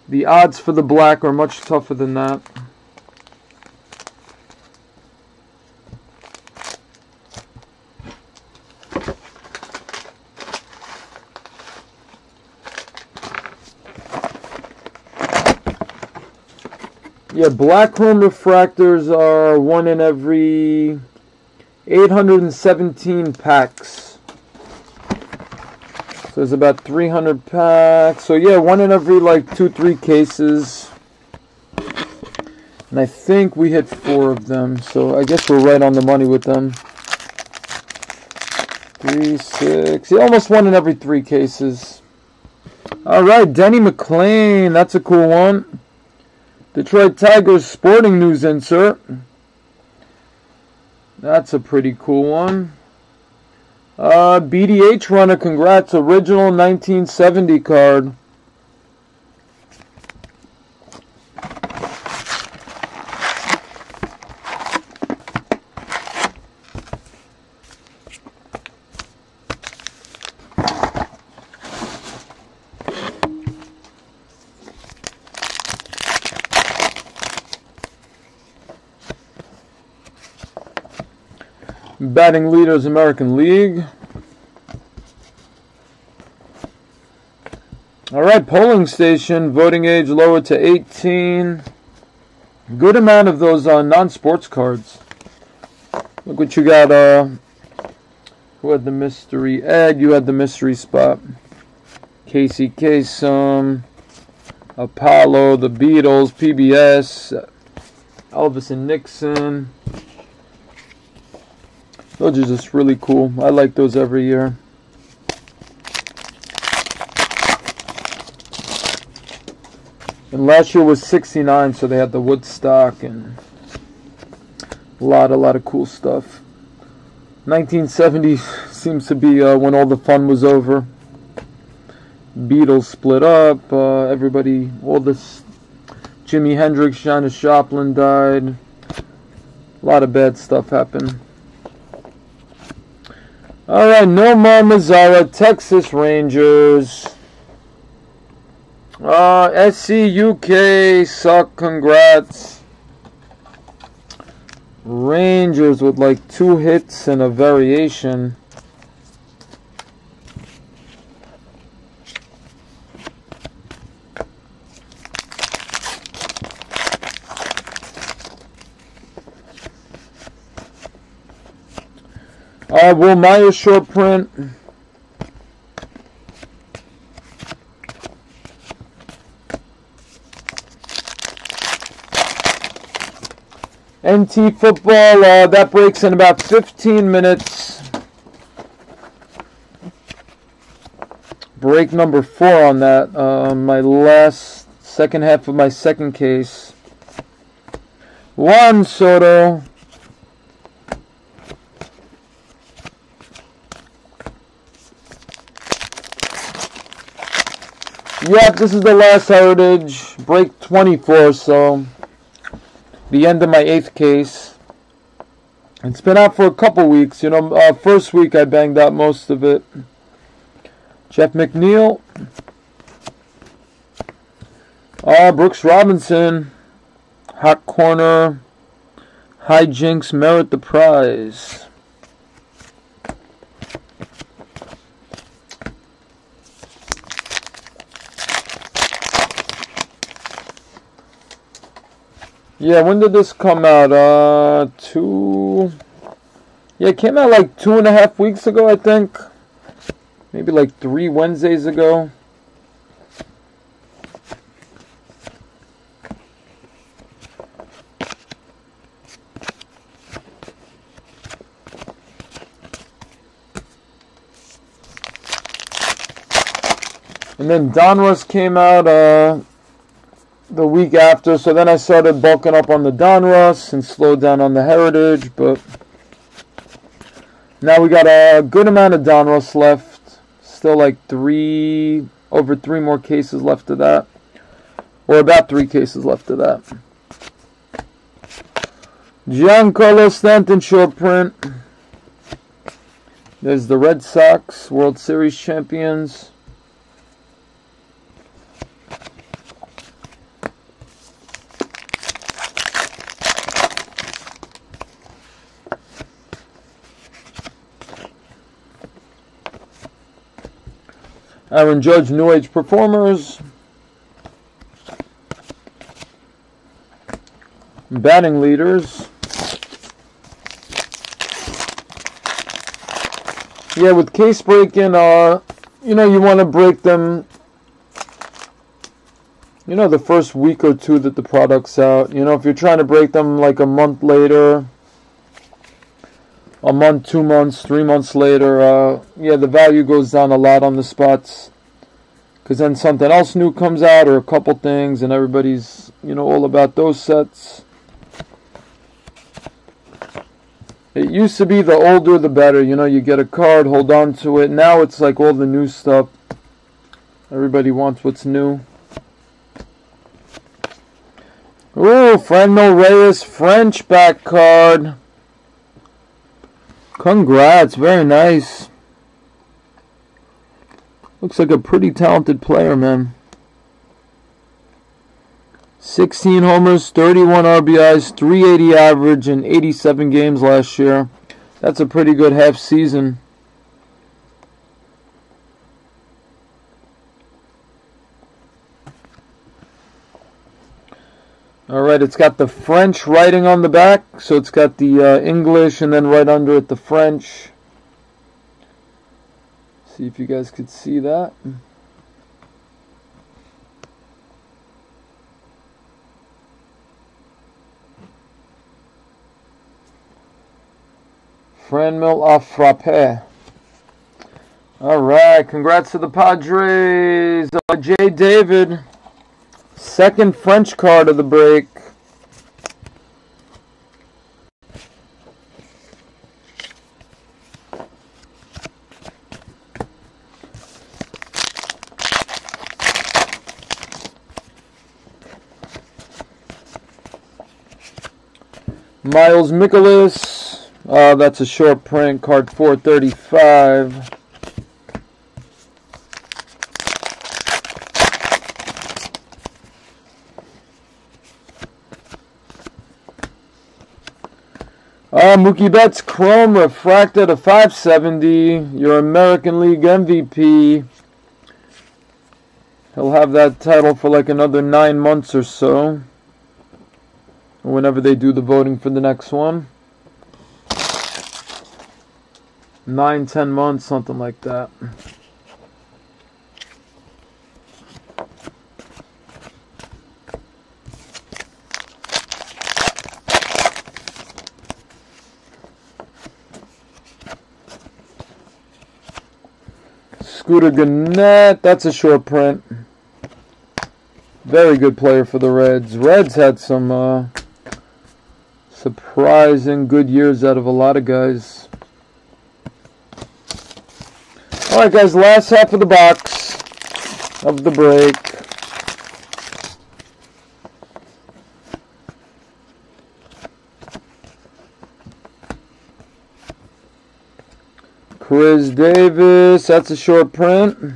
The odds for the black are much tougher than that. Yeah, black chrome refractors are 1 in every 817 packs. So there's about 300 packs. So yeah, 1 in every 2-3 cases. And I think we hit 4 of them. So I guess we're right on the money with them. 3, 6. Yeah, almost 1 in every 3 cases. Alright, Denny McClain. That's a cool one. Detroit Tigers sporting news insert. That's a pretty cool one. BDH runner, congrats. Original 1970 card. Batting leaders, American League. Alright, polling station, voting age lowered to 18. Good amount of those non-sports cards. Look what you got. Who had the mystery? Ed, you had the mystery spot. Casey Kasem, Apollo, the Beatles, PBS, Elvis and Nixon. Those are just really cool. I like those every year. And last year was 69, so they had the Woodstock and a lot of cool stuff. 1970 seems to be when all the fun was over. Beatles split up. Everybody, all this. Jimi Hendrix, Janis Joplin died. A lot of bad stuff happened. Alright, Nomar Mazara, Texas Rangers. SCUK, suck, congrats. Rangers with 2 hits and a variation. Will Meyer short print. NT football, that breaks in about 15 minutes. Break number 4 on that. My second half of my second case. Juan Soto. Yep, this is the last Heritage. Break 24, so the end of my 8th case. It's been out for a couple weeks. First week I banged out most of it. Jeff McNeil. Brooks Robinson. Hot corner. Hijinks merit the prize. Yeah, when did this come out? Yeah, it came out 2.5 weeks ago, I think. Maybe 3 Wednesdays ago. And then Donruss came out the week after, so then I started bulking up on the Donruss and slowed down on the Heritage, but now we got a good amount of Donruss left. Still like over three more cases left of that. Or about 3 cases left of that. Giancarlo Stanton short print. There's the Red Sox, World Series champions. Aaron Judge, New Age Performers. Batting leaders. Yeah, with case breaking, you know, you want to break them, you know, the first week or two that the product's out. You know, if you're trying to break them like a month later, a month, 2 months, 3 months later, yeah, the value goes down a lot on the spots. Because then something else new comes out or a couple things and everybody's, you know, all about those sets. It used to be the older the better. You know, you get a card, hold on to it. Now it's like all the new stuff. Everybody wants what's new. Ooh, Franmil Reyes French back card. Congrats, very nice. Looks like a pretty talented player, man. 16 homers, 31 RBIs, 380 average in 87 games last year. That's a pretty good half season. Alright, it's got the French writing on the back. So it's got the English and then right under it the French. See if you guys could see that. Franmil a frappe. Alright, congrats to the Padres. J. David. Second French card of the break. Miles Mikolas. That's a short print, card 435. Mookie Betts Chrome refracted a 570. Your American League MVP. He'll have that title for like another 9 months or so. Whenever they do the voting for the next one. 9-10 months, something like that. Scooter Gannett, that's a short print. Very good player for the Reds. Reds had some surprising good years out of a lot of guys. Alright guys, last half of the box of the break. Chris Davis, that's a short print.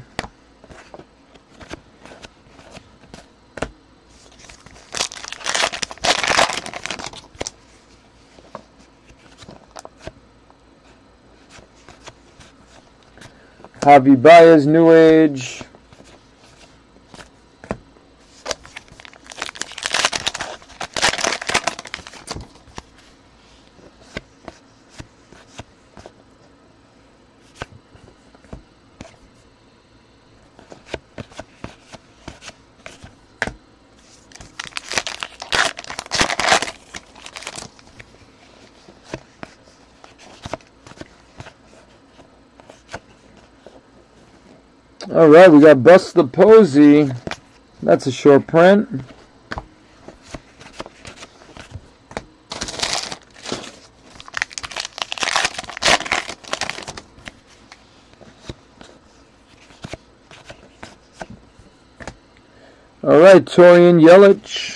Javi Baez, New Age. All right, we got Buster Posey. That's a short print. All right, Torian Yelich.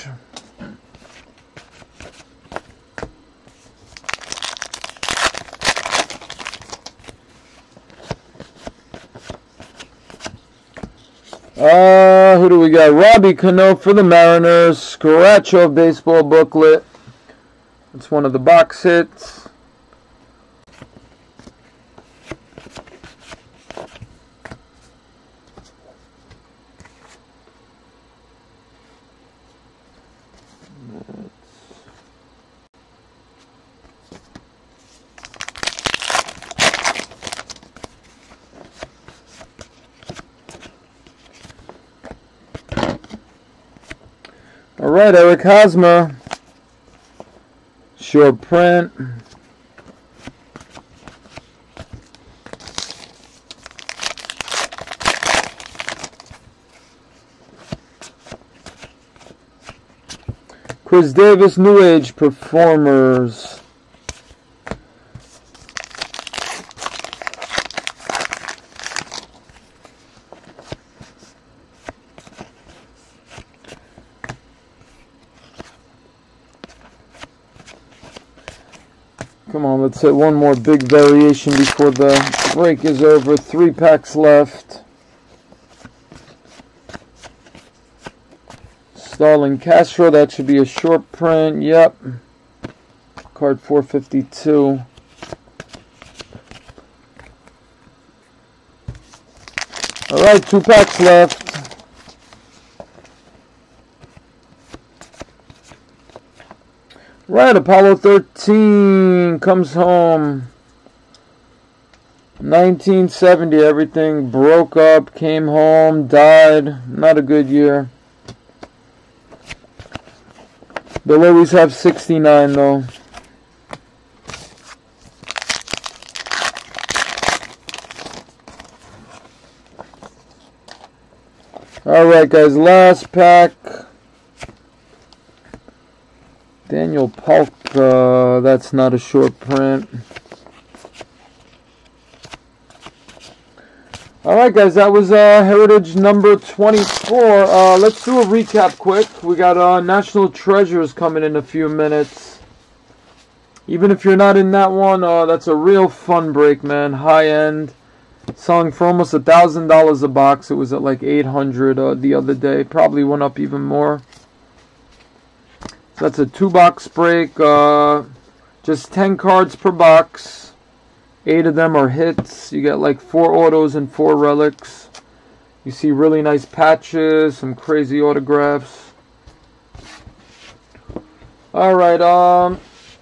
Who do we got? Robbie Cano for the Mariners. Scratch-off baseball booklet. It's one of the box hits. All right, Eric Hosmer, short print. Chris Davis, New Age Performers. Come on, let's hit one more big variation before the break is over. 3 packs left. Starling Castro, that should be a short print. Yep. Card 452. Alright, 2 packs left. Right, Apollo 13 comes home. 1970, everything broke up, came home, died. Not a good year. They'll always have 69 though. Alright guys, last pack. Daniel Palka, that's not a short print. Alright guys, that was Heritage number 24. Let's do a recap quick. We got National Treasures coming in a few minutes. Even if you're not in that one, that's a real fun break, man. High end. Selling for almost $1,000 a box. It was at like $800 the other day. Probably went up even more. So that's a 2-box break. Just 10 cards per box. 8 of them are hits. You get like 4 autos and 4 relics. You see really nice patches, some crazy autographs. Alright,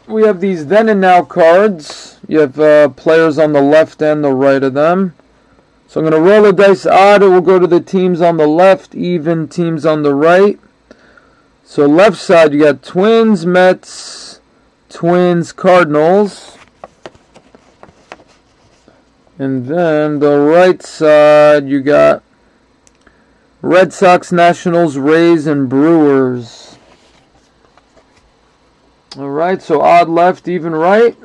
we have these then and now cards. You have players on the left and the right of them. So I'm going to roll a dice odd. It will go to the teams on the left, even teams on the right. So left side you got Twins, Mets, Twins, Cardinals. And then the right side you got Red Sox, Nationals, Rays, and Brewers. Alright, so odd left, even right.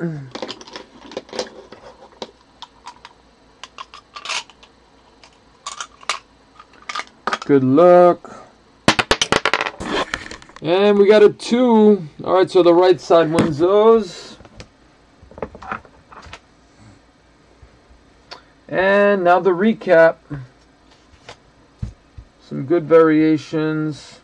Good luck. And we got a 2. Alright, so the right side wins those. And now the recap. Some good variations.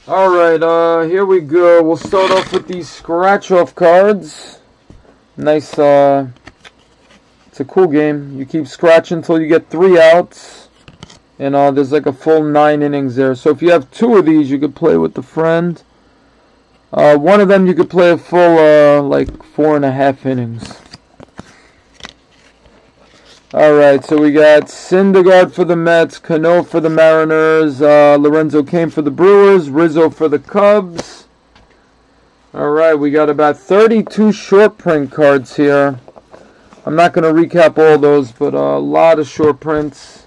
Alright, here we go. We'll start off with these scratch-off cards. Nice, it's a cool game. You keep scratching until you get 3 outs. And there's like a full 9 innings there. So if you have 2 of these, you could play with a friend. One of them you could play a full, like 4.5 innings. Alright, so we got Syndergaard for the Mets, Cano for the Mariners, Lorenzo Cain for the Brewers, Rizzo for the Cubs, Alright, we got about 32 short print cards here. I'm not going to recap all those, but a lot of short prints.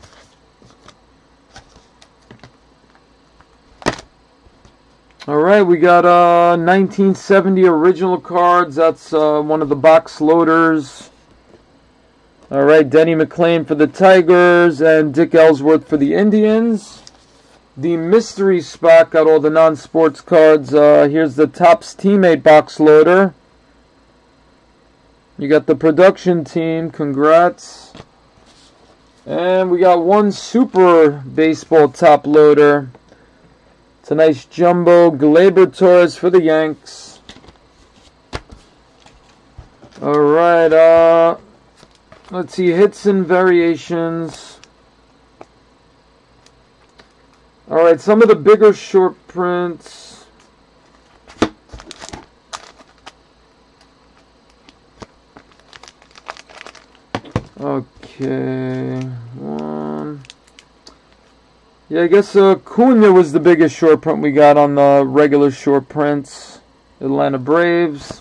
Alright, we got 1970 original cards. That's one of the box loaders. Alright, Denny McClain for the Tigers and Dick Ellsworth for the Indians. The mystery spot got all the non-sports cards. Here's the Topps Teammate box loader. You got the production team. Congrats. And we got one super baseball top loader. It's a nice jumbo. Gleyber Torres for the Yanks. Alright, let's see. Hits and variations. Alright, some of the bigger short prints. Okay, one. Yeah, I guess Cunha was the biggest short print we got on the regular short prints. Atlanta Braves.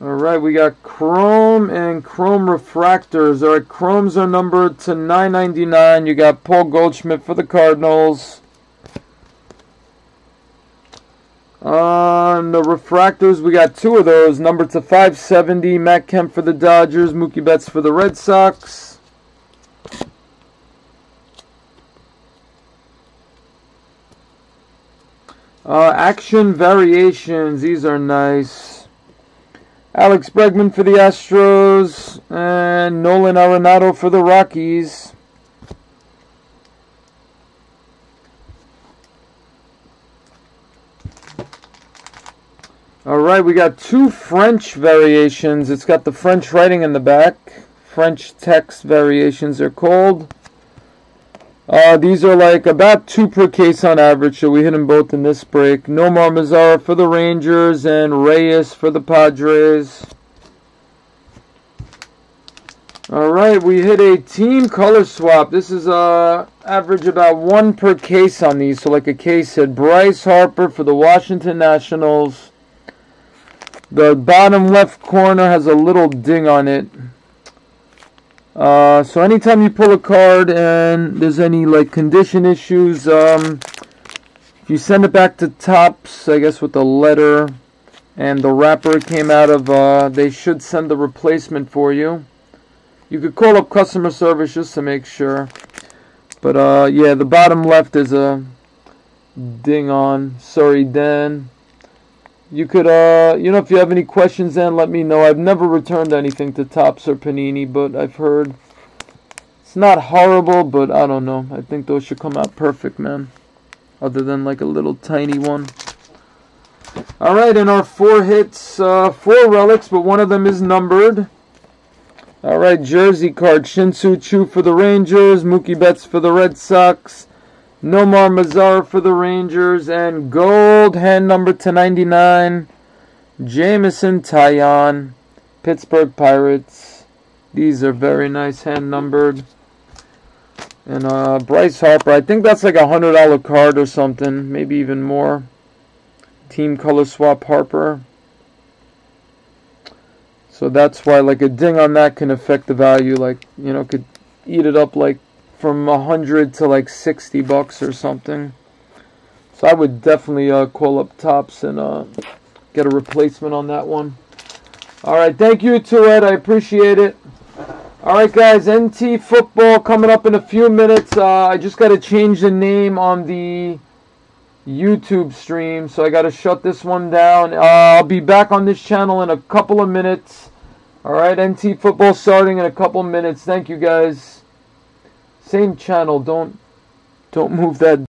Alright, we got Chrome and Chrome Refractors. Alright, Chromes are numbered to 999. You got Paul Goldschmidt for the Cardinals. On the Refractors, we got two of those. Numbered to 570. Matt Kemp for the Dodgers. Mookie Betts for the Red Sox. Action Variations. These are nice. Alex Bregman for the Astros, and Nolan Arenado for the Rockies. Alright, we got two French variations. It's got the French writing in the back. French text variations they're called. These are like about 2 per case on average, so we hit them both in this break. Nomar Mazara for the Rangers and Reyes for the Padres. Alright, we hit a team color swap. This is average about 1 per case on these, so like a case hit. Bryce Harper for the Washington Nationals. The bottom left corner has a little ding on it. So anytime you pull a card and there's any like condition issues, if you send it back to Topps, I guess with the letter and the wrapper it came out of, they should send the replacement for you. You could call up customer service just to make sure. But yeah, the bottom left is a ding on. Sorry, Dan. You could, you know, if you have any questions, then let me know. I've never returned anything to Topps or Panini, but I've heard it's not horrible, but I don't know. I think those should come out perfect, man. Other than like a little tiny one. Alright, in our 4 hits, 4 relics, but one of them is numbered. Alright, jersey card. Shin-Soo Choo for the Rangers, Mookie Betts for the Red Sox. Nomar Mazara for the Rangers, and gold hand number to 99, Jameson Taillon, Pittsburgh Pirates. These are very nice hand numbered. And Bryce Harper, I think that's like a $100 card or something, maybe even more. Team color swap Harper. So that's why like a ding on that can affect the value, like, you know, could eat it up like from 100 to like $60 or something. So I would definitely call up Topps and get a replacement on that one. Alright, thank you to Ed. I appreciate it. Alright guys, NT Football coming up in a few minutes. I just got to change the name on the YouTube stream, so I got to shut this one down. I'll be back on this channel in a couple of minutes. Alright, NT Football starting in a couple of minutes. Thank you guys. Same channel, don't move that